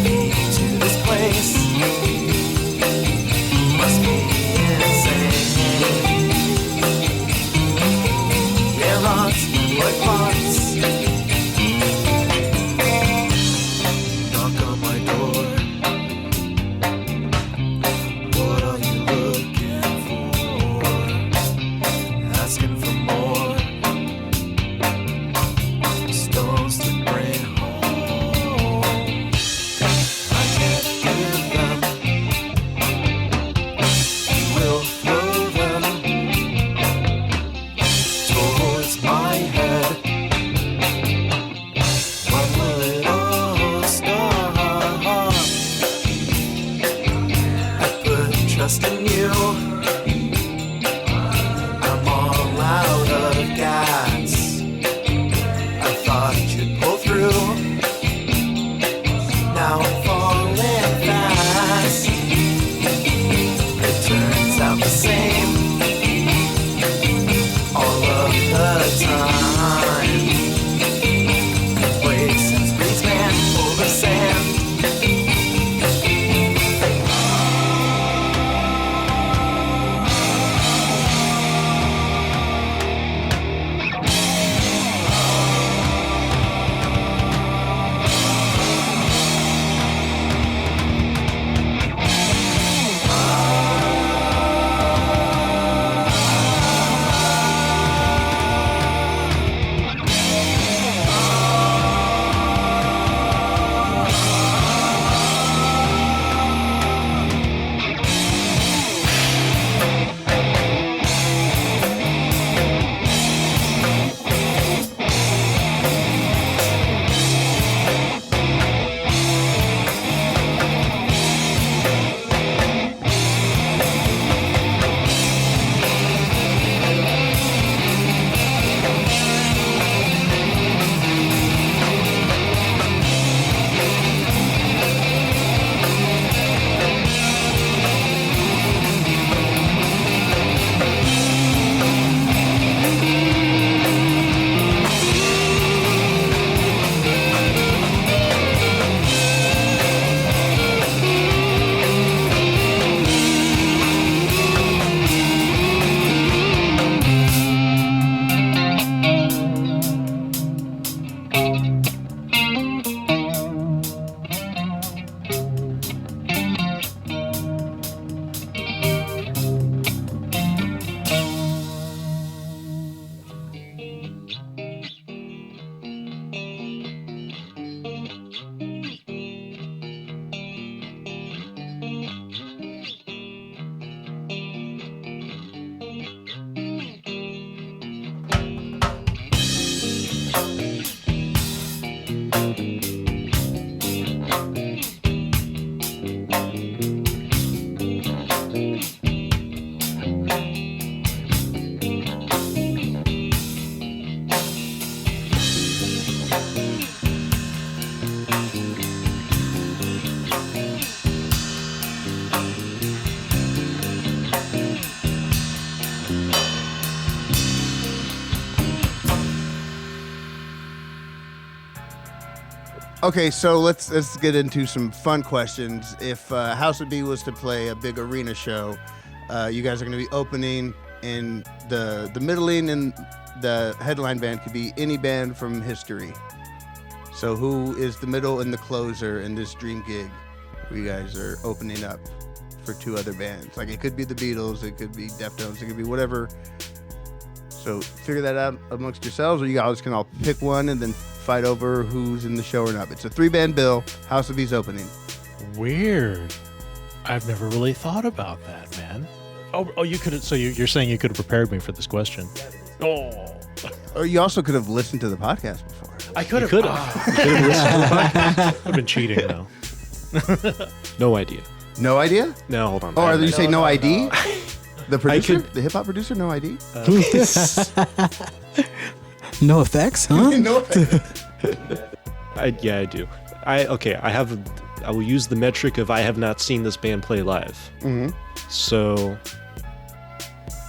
me to this place.
Okay, so let's get into some fun questions. If House of B was to play a big arena show, you guys are going to be opening, and the middling and the headline band could be any band from history. So who is the middle and the closer in this dream gig where you guys are opening up for two other bands? Like, it could be the Beatles, it could be Deftones, it could be whatever. So figure that out amongst yourselves, or you guys can all pick one and then fight over who's in the show or not. It's a 3-band bill. House of B's opening.
Weird. I've never really thought about that, man. Oh, you could. So you're saying you could have prepared me for this question? Oh,
Or you also could have listened to the podcast before.
I could have.
Could have. Could have listened to the podcast.
I've been cheating now.
No idea.
No idea?
No, hold on.
Oh, are you say no ID?
no.
The producer, the hip hop producer, no ID.
No effects, huh?
No.
I do. I will use the metric of I have not seen this band play live.
Mm-hmm.
So,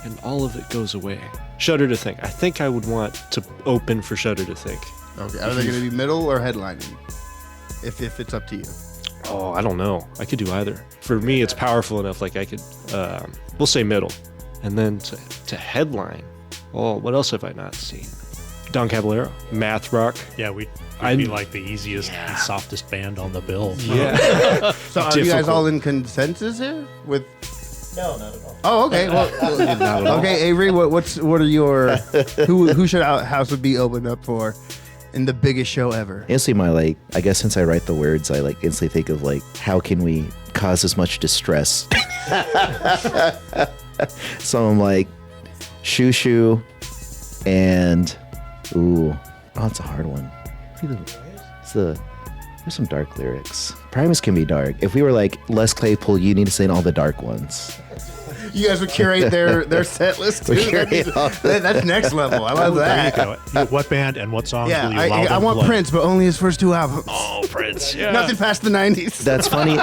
and all of it goes away. Shudder to Think. I think I would want to open for Shudder to Think.
Okay. Are they going to be middle or headlining? If it's up to you.
Oh, I don't know. I could do either. For me, it's powerful enough. Like I could, we'll say middle, and then to headline. Oh, what else have I not seen? Don Caballero, Math Rock.
Yeah, we'd be like the easiest and softest band on the bill.
Yeah.
So are you guys all in consensus here? With
No, not at all.
Oh, okay. Well, okay, Avery. What are your who should House of B open up for in the biggest show ever?
Instantly, I guess since I write the words, I instantly think of how can we cause as much distress? So I'm like, Shoo Shoo, and it's a hard one. There's some dark lyrics. Primus can be dark. If we were like Les Claypool, you need to sing all the dark ones.
You guys would curate their set list too. That's next level. I love that.
There you go. What band and what songs
Yeah,
will you allow them
I
to
want
play?
Prince, but only his first 2 albums.
Oh, Prince. Yeah.
Nothing past the 90s.
That's funny.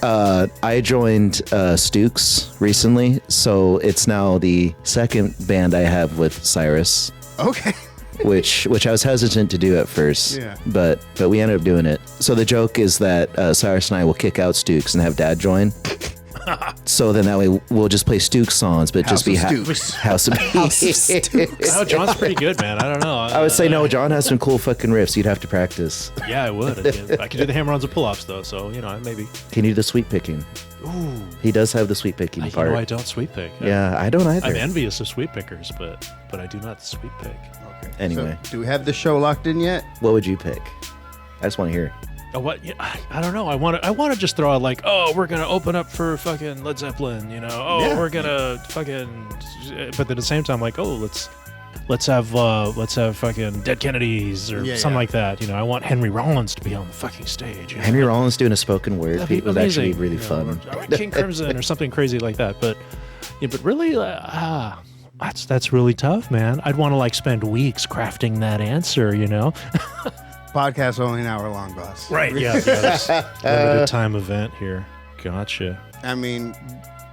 I joined Stooks recently, so it's now the second band I have with Cyrus.
Okay.
Which I was hesitant to do at first,
Yeah.
but we ended up doing it. So the joke is that Cyrus and I will kick out Stooks and have Dad join. So then that way we'll just play Stooks songs, but
House
just be
of Stooks.
House of Stooks.
Oh, John's pretty good, man. I don't know.
I would say no. John has some cool fucking riffs. You'd have to practice.
Yeah, I would. I could do the hammer-ons and pull-ups, though, so, maybe.
Can you do the sweep picking?
Ooh.
He does have the sweep picking part.
I don't sweep pick.
Yeah, I don't either.
I'm envious of sweep pickers, but I do not sweep pick.
Okay.
Anyway.
So, do we have the show locked in yet?
What would you pick? I just want to hear.
Oh, what? Yeah, I don't know. I want to just throw out we're gonna open up for fucking Led Zeppelin,
Yeah.
we're gonna fucking, but at the same time, let's have fucking Dead Kennedys or something like that. I want Henry Rollins to be on the fucking stage.
Henry Rollins doing a spoken word.
That'd be
It would actually be
amazing,
really fun.
Or King Crimson or something crazy like that. But really, that's really tough, man. I'd want to spend weeks crafting that answer.
Podcast only an hour long, boss.
Right. Yeah. Limited time event here. Gotcha.
I mean,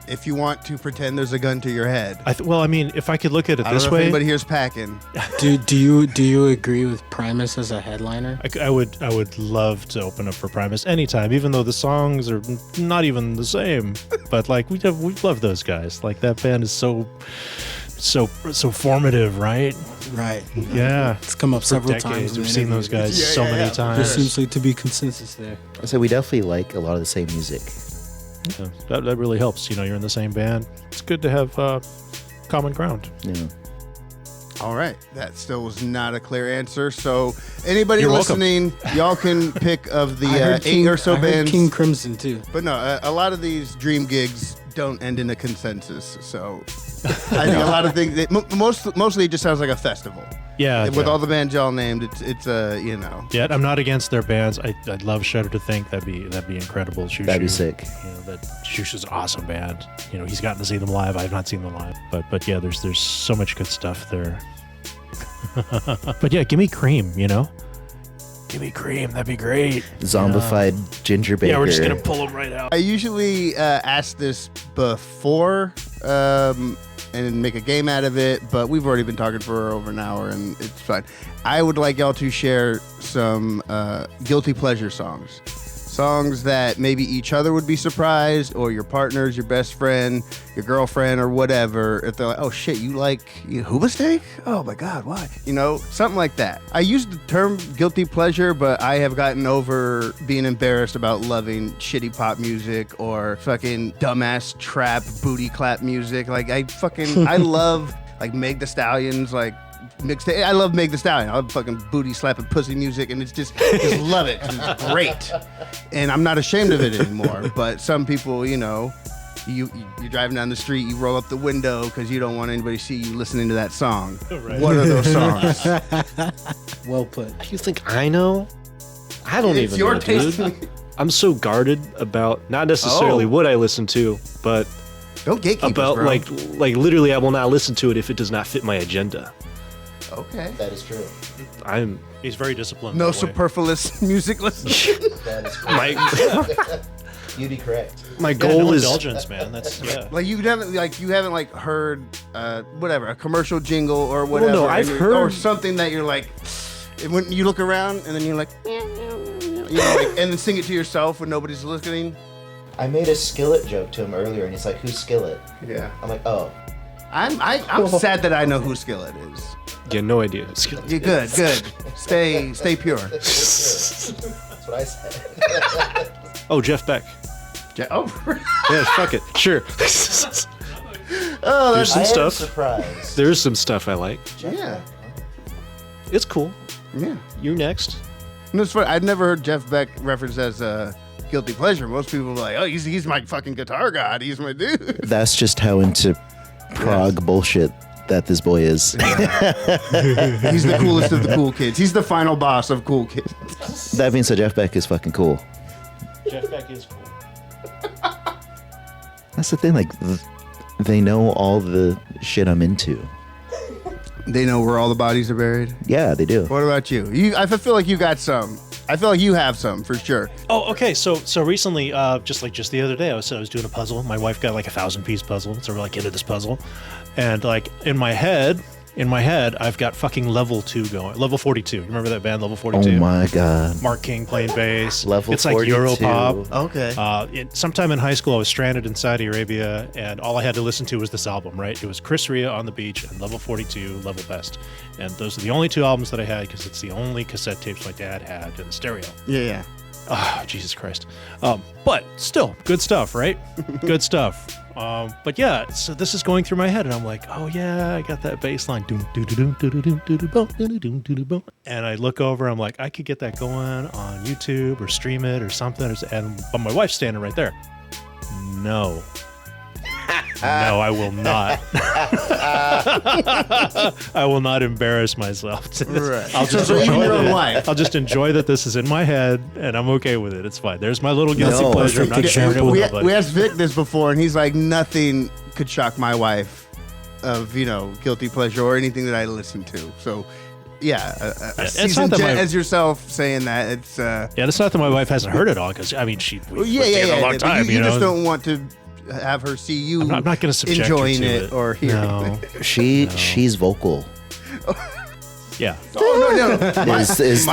if you want to pretend there's a gun to your head.
If I could look at it
I
this
don't know
way,
if anybody here's packing.
Do you agree with Primus as a headliner?
I would love to open up for Primus anytime, even though the songs are not even the same. But we love those guys. That band is so formative, right?
Right.
Yeah.
It's come up several
Decades.
times.
We've seen those guys so many
There
times.
seems to be consensus there.
So we definitely like a lot of the same music.
Yeah, that really helps. You're in the same band. It's good to have common ground.
Yeah.
All right. That still was not a clear answer. So anybody
You're welcome.
listening, y'all can pick of the
I heard
8 or so
I heard
bands.
King Crimson too.
But no, a lot of these dream gigs don't end in a consensus. So I think a lot of things, mostly it just sounds like a festival.
Yeah.
With all the bands y'all named, it's
Yeah, I'm not against their bands. I'd love Shudder to Think. That'd be incredible. Shoo
That'd be
Shoo.
sick.
That Shushu's an awesome band. He's gotten to see them live. I've not seen them live, but yeah, there's so much good stuff there. But yeah, give me Cream. Give me Cream. That'd be great.
Zombified Ginger Baker.
Yeah, we're just gonna pull them right out.
I usually ask this before and make a game out of it, but we've already been talking for over an hour, and it's fine. I would like y'all to share some guilty pleasure songs. Songs that maybe each other would be surprised, or your partners, your best friend, your girlfriend, or whatever. If they're like, oh shit, you like Hooba Steak? Oh my God, why? You know, something like that. I use the term guilty pleasure, but I have gotten over being embarrassed about loving shitty pop music or fucking dumbass trap booty clap music. Like I love like Meg the Stallion's like Mixtape. I love Mig the Stallion. I love fucking booty slapping pussy music, and it's just love it. It's great, and I'm not ashamed of it anymore. But some people, you know, you're driving down the street, you roll up the window because you don't want anybody to see you listening to that song. Right. What are those songs?
Well put.
You think I know? I don't
It's
even
your
know,
taste.
dude. I'm so guarded about not necessarily what I listen to, but
Don't gatekeep
about
bro.
like literally I will not listen to it if it does not fit my agenda.
Okay.
That is true.
He's very disciplined.
No
that way.
superfluous music listening.
That is true. You'd be correct.
My
Yeah,
goal
no
is
indulgence, man. That's
Like you haven't heard whatever, a commercial jingle or whatever.
no, I've heard-
or something that you're like, when you look around and then you're like, you know, like, and then sing it to yourself when nobody's listening.
I made a Skillet joke to him earlier, and he's like, "Who's Skillet?"
Yeah.
I'm like, "Oh,
I'm sad that I know who Skillet is.
yeah, no idea.
You're good. Stay pure.
that's what I said."
Oh, Jeff Beck.
Oh,
Yeah, fuck it. Sure.
oh,
There's
that's
some
I am
stuff.
surprised.
There's some stuff I like.
yeah.
It's cool.
Yeah.
You next.
No, it's funny. I'd never heard Jeff Beck referenced as a guilty pleasure. Most people are like, oh, he's my fucking guitar god. He's my dude.
That's just how into prog bullshit that this boy is.
He's the coolest of the cool kids. He's the final boss of cool kids.
That means that Jeff Beck is fucking cool.
Jeff Beck is cool.
That's the thing. Like, they know all the shit I'm into.
They know where all the bodies are buried.
Yeah, they do.
What about you? I feel like you got some. I feel like you have some for sure.
Oh, okay. So recently, just the other day, I was doing a puzzle. My wife got like a 1,000-piece puzzle, so we're like into this puzzle, and like in my head, I've got fucking level 2 going. Level 42. You remember that band, Level 42?
Oh my god.
Mark King playing bass.
Level
It's like
42.
Europop.
Okay.
Sometime in high school, I was stranded in Saudi Arabia, and all I had to listen to was this album, right? It was Chris Rea on the Beach and Level 42, Level Best. And those are the only 2 albums that I had because it's the only cassette tapes my dad had in the stereo.
Yeah.
Oh, Jesus Christ. But still, good stuff, right? Good stuff. But yeah, so this is going through my head, and I'm like, oh yeah, I got that bass line. And I look over, I'm like, I could get that going on YouTube or stream it or something. But my wife's standing right there. No. No, I will not. I will not embarrass myself.
Right.
I'll just
Even
enjoy
your own
it.
wife.
I'll just enjoy that this is in my head, and I'm okay with it. It's fine. There's my little guilty
No,
pleasure. I'm not
perfect
sharing it with
We
nobody.
asked Vic this before, and he's like, nothing could shock my wife of, guilty pleasure or anything that I listen to. So, yeah, a
It's
seasoned
not that
gent
my-
as yourself saying that, it's...
Yeah, it's not that my wife hasn't heard it all, because, I mean, we've
Well,
been together a long
but
time,
you
know?
just don't want to have her see you
I'm not going to subject
enjoying
her to
it or hearing
No.
it.
She's vocal.
Yeah.
Oh, no.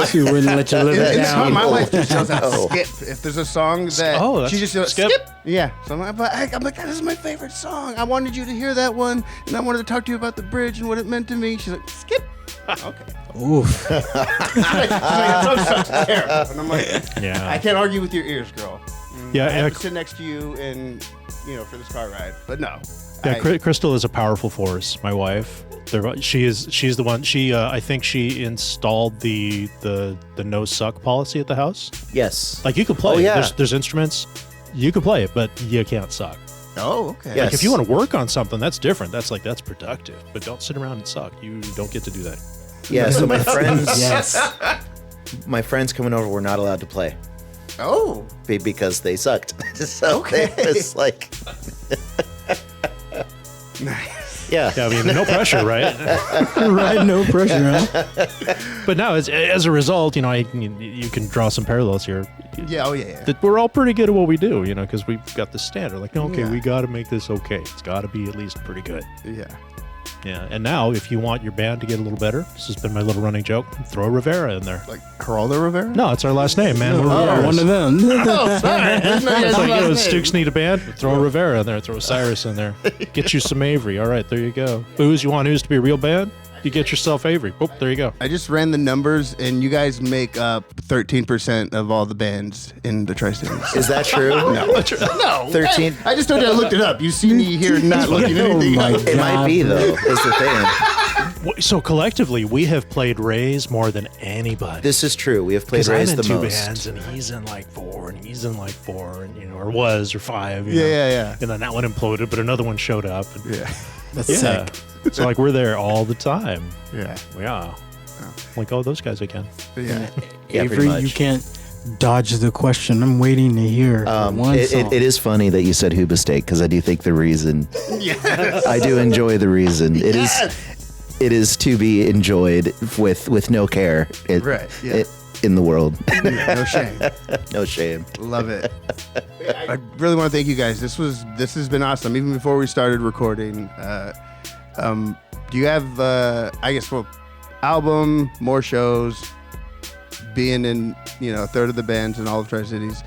She wouldn't let you live it
It's
down.
my wife just yells out
Oh.
skip. If there's a song that
Oh, that's-
she just yells
skip?
skip. Yeah. So I'm like, this is my favorite song. I wanted you to hear that one, and I wanted to talk to you about the bridge and what it meant to me. She's like, skip. Okay.
Oof.
She's like, that song sucks terrible. And I'm like,
Yeah.
I can't argue with your ears, girl.
Yeah,
I have
yeah,
to sit next to you and, for this car ride. But no.
Yeah, Crystal is a powerful force. My wife, she's the one. I think she installed the no suck policy at the house.
Yes.
Like you can play.
Oh, yeah.
There's instruments, you can play it, but you can't suck.
Oh, okay.
Yeah.
Like if you want to work on something, that's different. That's productive. But don't sit around and suck. You don't get to do that.
Yeah, so my friends
Yes.
my friends coming over were not allowed to play
Oh.
because they sucked. So
Okay.
it was like
Nice.
Yeah.
I mean, no pressure, right?
Right, no pressure, huh?
But no, as a result, you know, you can draw some parallels here.
Yeah, oh yeah.
That we're all pretty good at what we do, you know, because we've got the standard. Like, okay,
Yeah.
we got to make this okay. It's got to be at least pretty good.
Yeah.
Yeah. And now, if you want your band to get a little better, this has been my little running joke. Throw Rivera in there.
Like Geraldo Rivera?
No, it's our last name, man. We're
Oh,
Riveras.
one of them.
Oh, sorry.
It's like, you know, Stooks need a band. Throw Rivera in there. Throw Cyrus in there. Get you some Avery. All right, there you go. Booze, you want Ooze to be a real band? You get yourself Avery. Boop, there you go.
I just ran the numbers, and you guys make up 13% of all the bands in the Tri-Cities.
Is that true?
No.
13.
I just told you I looked it up. You see me here not looking at
Oh
anything
my
up.
It might be, though, is the thing.
So collectively, we have played Ray's more than anybody.
This is true. We have played
Because I'm
Raise
in
the
2
most.
bands, and he's in like 4, and he's in like 4, and you know, or was, or 5. You
Yeah,
know?
yeah.
And then that one imploded, but another one showed up. And
Yeah.
That's
yeah.
sick.
So like we're there all the time.
Yeah.
Yeah. Like, oh, those guys again.
Yeah.
Yeah, pretty
Avery,
much.
you can't dodge the question. I'm waiting to hear one song.
It is funny that you said Hooba Steak because I do think the reason.
Yes.
I do enjoy the reason. It is to be enjoyed with no care.
Right, yeah.
In the world.
No shame.
No shame.
Love it. I really want to thank you guys. This has been awesome. Even before we started recording, do you have album, more shows, being in a third of the bands in all of Tri-Cities.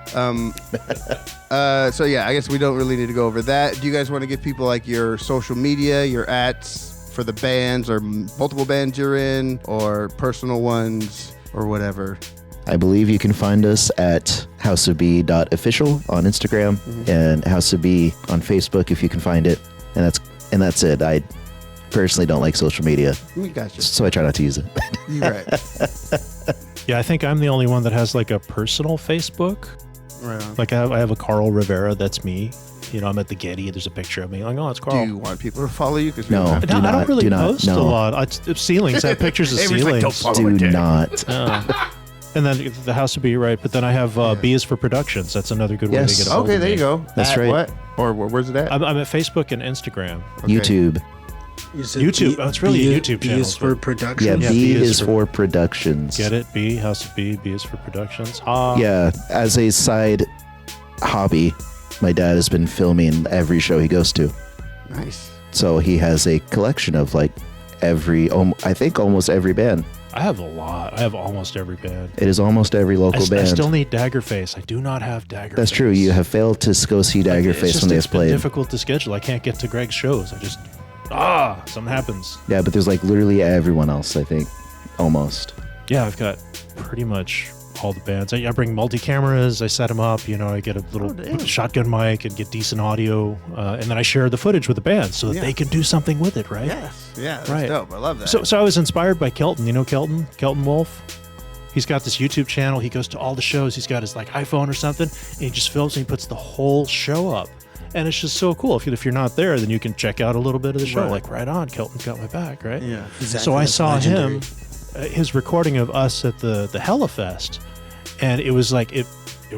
So yeah, I guess we don't really need to go over that. Do you guys want to give people like your social media, your ats for the bands or multiple bands you're in, or personal ones or whatever?
I believe you can find us at houseofb.official on Instagram and House of B on Facebook if you can find it. And that's it. I personally don't like social media,
Gotcha.
so I try not to use it.
You're right.
Yeah, I think I'm the only one that has like a personal Facebook.
Right.
Like I have a Carl Rivera. That's me. You know, I'm at the Getty. There's a picture of me. Like, oh, it's
Do
Carl.
you want people to follow you? Because
No.
I
Do
don't
not-
really
do not-
post a
no.
lot. It's ceilings. I have pictures of
Avery's like,
ceilings.
"Don't follow
Do
it, Dave."
not.
And then the House of B, right? But then I have B is for Productions. That's another good way
Yes.
to get a hold
Okay,
of
there
me.
you go.
That's
At
right.
What? Or where's it at?
I'm at Facebook and Instagram.
Okay.
YouTube.
You said
YouTube. Oh, it's really a YouTube
B
channel.
is for production.
Yeah,
Yeah,
B
B is
is for productions.
Get it? B, House of B. B is for Productions.
Yeah, as a side hobby, my dad has been filming every show he goes to.
Nice.
So he has a collection of like I think almost every band.
I have a lot. I have almost every band.
It is almost every local
I
band.
still need Daggerface. I do not have Daggerface.
That's true. You have failed to go see Daggerface when they
it's
have
been
played.
difficult to schedule. I can't get to Greg's shows. I just something happens.
Yeah, but there's like literally everyone else, I think. Almost.
Yeah, I've got pretty much all the bands. I bring multi-cameras. I set them up. You know, I get a little shotgun mic and get decent audio, and then I share the footage with the band so that they can do something with it, right?
Yes. Yeah. That's
Right.
dope. I love that.
So I was inspired by Kelton. You know Kelton? Kelton Wolf? He's got this YouTube channel. He goes to all the shows. He's got his like iPhone or something, and he just films and he puts the whole show up. And it's just so cool. If you're not there, then you can check out a little bit of the show.
Right.
Like, right on, Kelton's got my back, right?
Yeah.
Exactly,
So I
that's
saw
legendary.
him, his recording of us at the Hellafest, and it was like it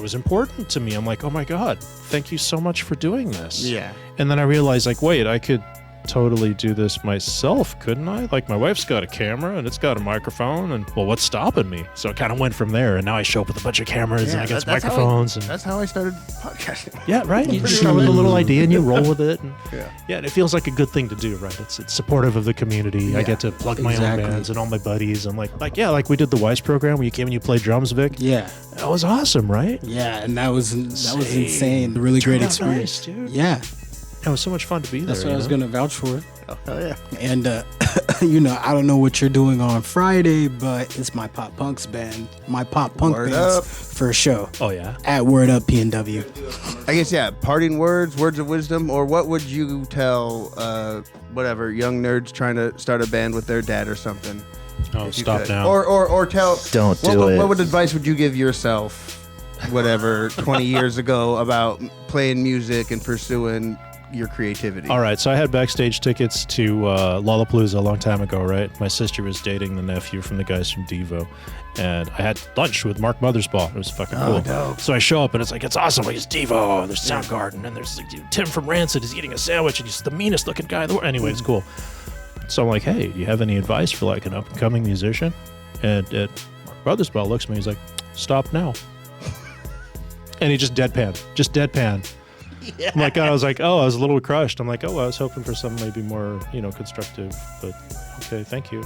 was important to me. I'm like, oh my god, thank you so much for doing this.
Yeah.
And then I realized, like, wait, I could totally do this myself, couldn't I? Like, my wife's got a camera and it's got a microphone, and well, what's stopping me? So it kind of went from there, and now I show up with a bunch of cameras and I got some
that's how
microphones.
That's how I started podcasting.
Yeah, right. You just start with a little idea and you roll with it. And yeah, and it feels like a good thing to do, right? It's supportive of the community. I get to plug my
Exactly.
own bands and all my buddies. And like like we did the Wise program where you came and you played drums, Vic.
Yeah,
That was awesome, right?
yeah, and that was insane. A really great
Turned out
experience,
nice, dude.
Yeah,
It was so much fun to be there.
that's what I
you
was
know?
gonna vouch for.
Oh, hell yeah.
And I don't know what you're doing on Friday, but it's my pop punks band, my pop punk
Word
band's
up.
first show
Oh yeah.
at Word Up PNW.
I guess, yeah, parting words of wisdom, or what would you tell, whatever, young nerds trying to start a band with their dad or something?
Oh,
if you
stop
could?
now.
Or tell.
Don't
what,
do
what,
it.
What advice would you give yourself, whatever, 20 years ago about playing music and pursuing your creativity?
All right, so I had backstage tickets to Lollapalooza a long time ago, right? My sister was dating the nephew from the guys from Devo, and I had lunch with Mark Mothersbaugh. It was fucking cool.
Dope.
So I show up, and it's like, it's awesome. Like, it's Devo, and there's Soundgarden, and there's like, Tim from Rancid is eating a sandwich, and he's the meanest looking guy in the world. Anyway, it's cool. So I'm like, hey, do you have any advice for like an up-and-coming musician? And Mark Mothersbaugh looks at me, he's like, stop now. And he just deadpan. Yeah. I'm like, I was a little crushed. I'm like, I was hoping for something maybe more, constructive, but okay, thank you.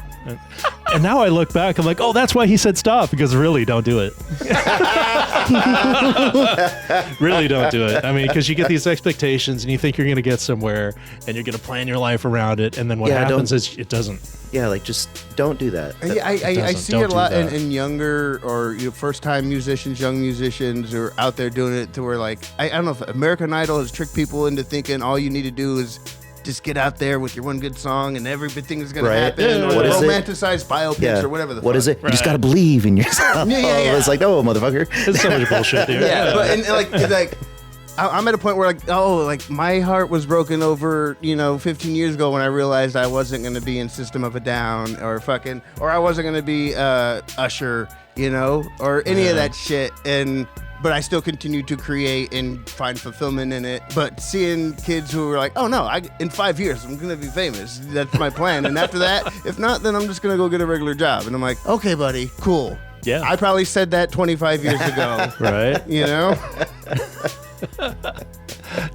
And now I look back, I'm like, oh, that's why he said stop, because really, don't do it. Really don't do it. I mean, because you get these expectations and you think you're going to get somewhere and you're going to plan your life around it, and then what happens is it doesn't.
Yeah, like just don't do that.
I see it a lot in younger or first-time musicians, young musicians who are out there doing it to where, like, I don't know if American Idol has tricked people into thinking all you need to do is just get out there with your one good song and everything is going to happen.
Yeah.
Or
What is
romanticized biopics or whatever the fuck.
What is it? You just got to believe in yourself.
Yeah.
It's like, no, motherfucker.
It's so much bullshit, dude.
Yeah, but and like I'm at a point where like my heart was broken over 15 years ago when I realized I wasn't going to be in System of a Down or I wasn't going to be Usher, or any of that shit, but I still continue to create and find fulfillment in it. But seeing kids who are like, oh no, in 5 years I'm going to be famous. That's my plan. And after that, if not, then I'm just going to go get a regular job. And I'm like, okay, buddy, cool.
Yeah.
I probably said that 25 years ago.
Right.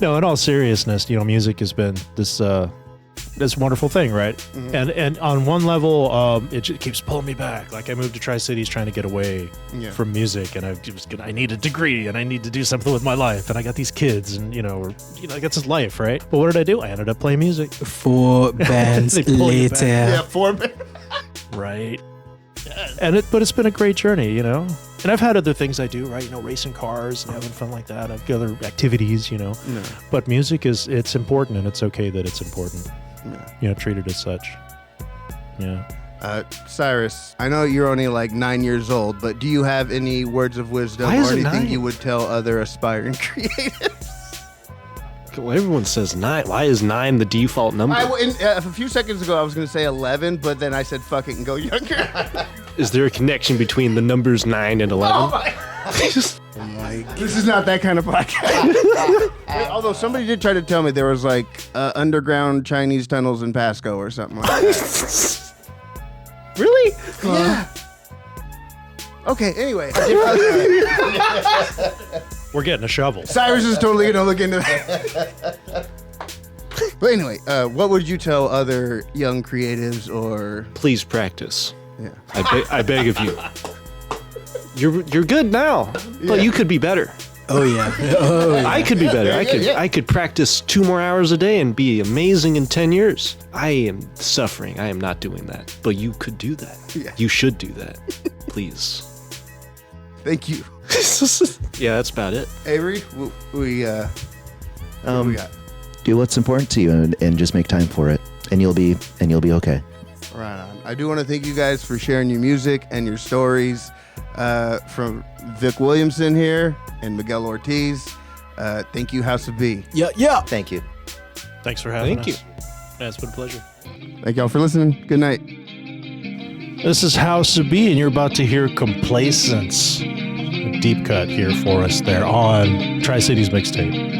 No, in all seriousness, music has been this wonderful thing, right? Mm-hmm. And on one level, it just keeps pulling me back. Like, I moved to Tri-Cities trying to get away from music, and I need a degree, and I need to do something with my life, and I got these kids, and I got this life, right? But what did I do? I ended up playing music.
4 bands later.
Yeah, 4 bands.
Right. But it's been a great journey, And I've had other things I do, right? Racing cars and having fun like that. I've got other activities, But music it's important, and it's okay that it's important. Treat it as such. Yeah.
Cyrus, I know you're only like 9 years old, but do you have any words of wisdom
Why
or
is it
anything
9?
you would tell other aspiring creatives?
Well, everyone says 9. Why is 9 the default number?
A few seconds ago, I was going to say 11, but then I said fuck it and go younger.
Is there a connection between the numbers 9 and 11?
Oh my. This is not that kind of podcast. Wait, although somebody did try to tell me there was like underground Chinese tunnels in Pasco or something like that.
Really?
Yeah. Okay, anyway.
We're getting a shovel.
Cyrus is totally going to look into that. But anyway, what would you tell other young creatives or...
Please practice.
Yeah.
I beg of you. You're good now, but you could be better.
Oh yeah.
I could be better. I could practice 2 more hours a day and be amazing in 10 years. I am suffering. I am not doing that. But you could do that.
Yeah.
You should do that. Please.
Thank you.
Yeah, that's about it.
Avery, what we got?
Do what's important to you and just make time for it, and you'll be okay.
Right on. I do want to thank you guys for sharing your music and your stories. From Vic Williamson here and Miguel Ortiz. Thank you, House of B.
Yeah.
Thank you.
Thanks for having us.
Thank you.
Yeah, it's been a pleasure.
Thank y'all for listening. Good night.
This is House of B, and you're about to hear Complacence. A deep cut here for us there on Tri-Cities Mixtape.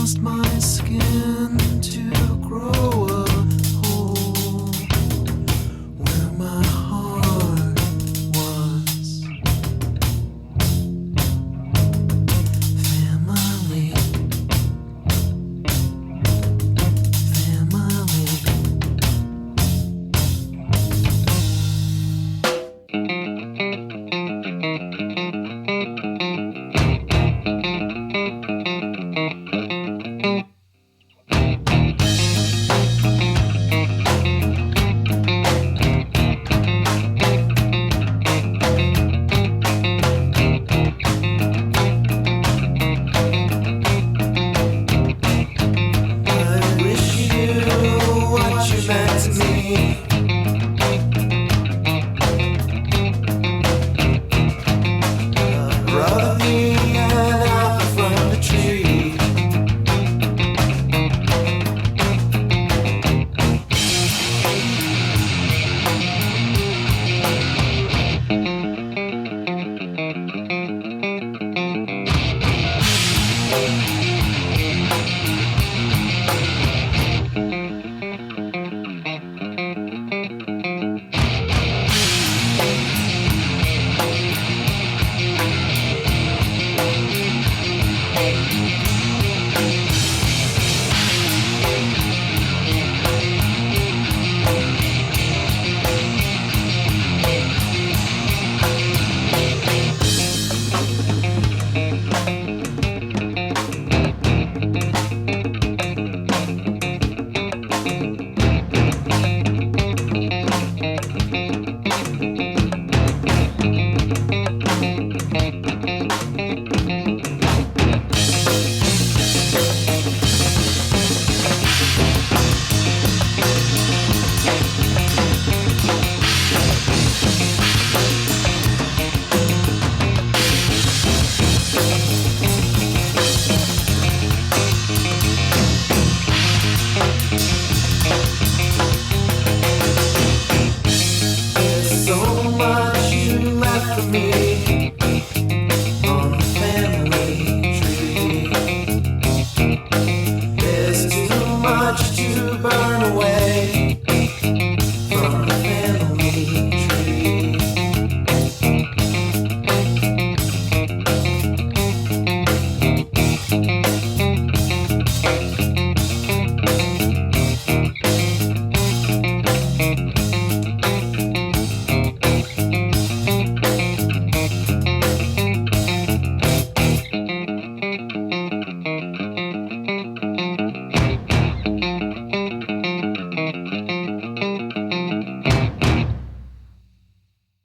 caused my skin to grow a hole where my heart was. Family,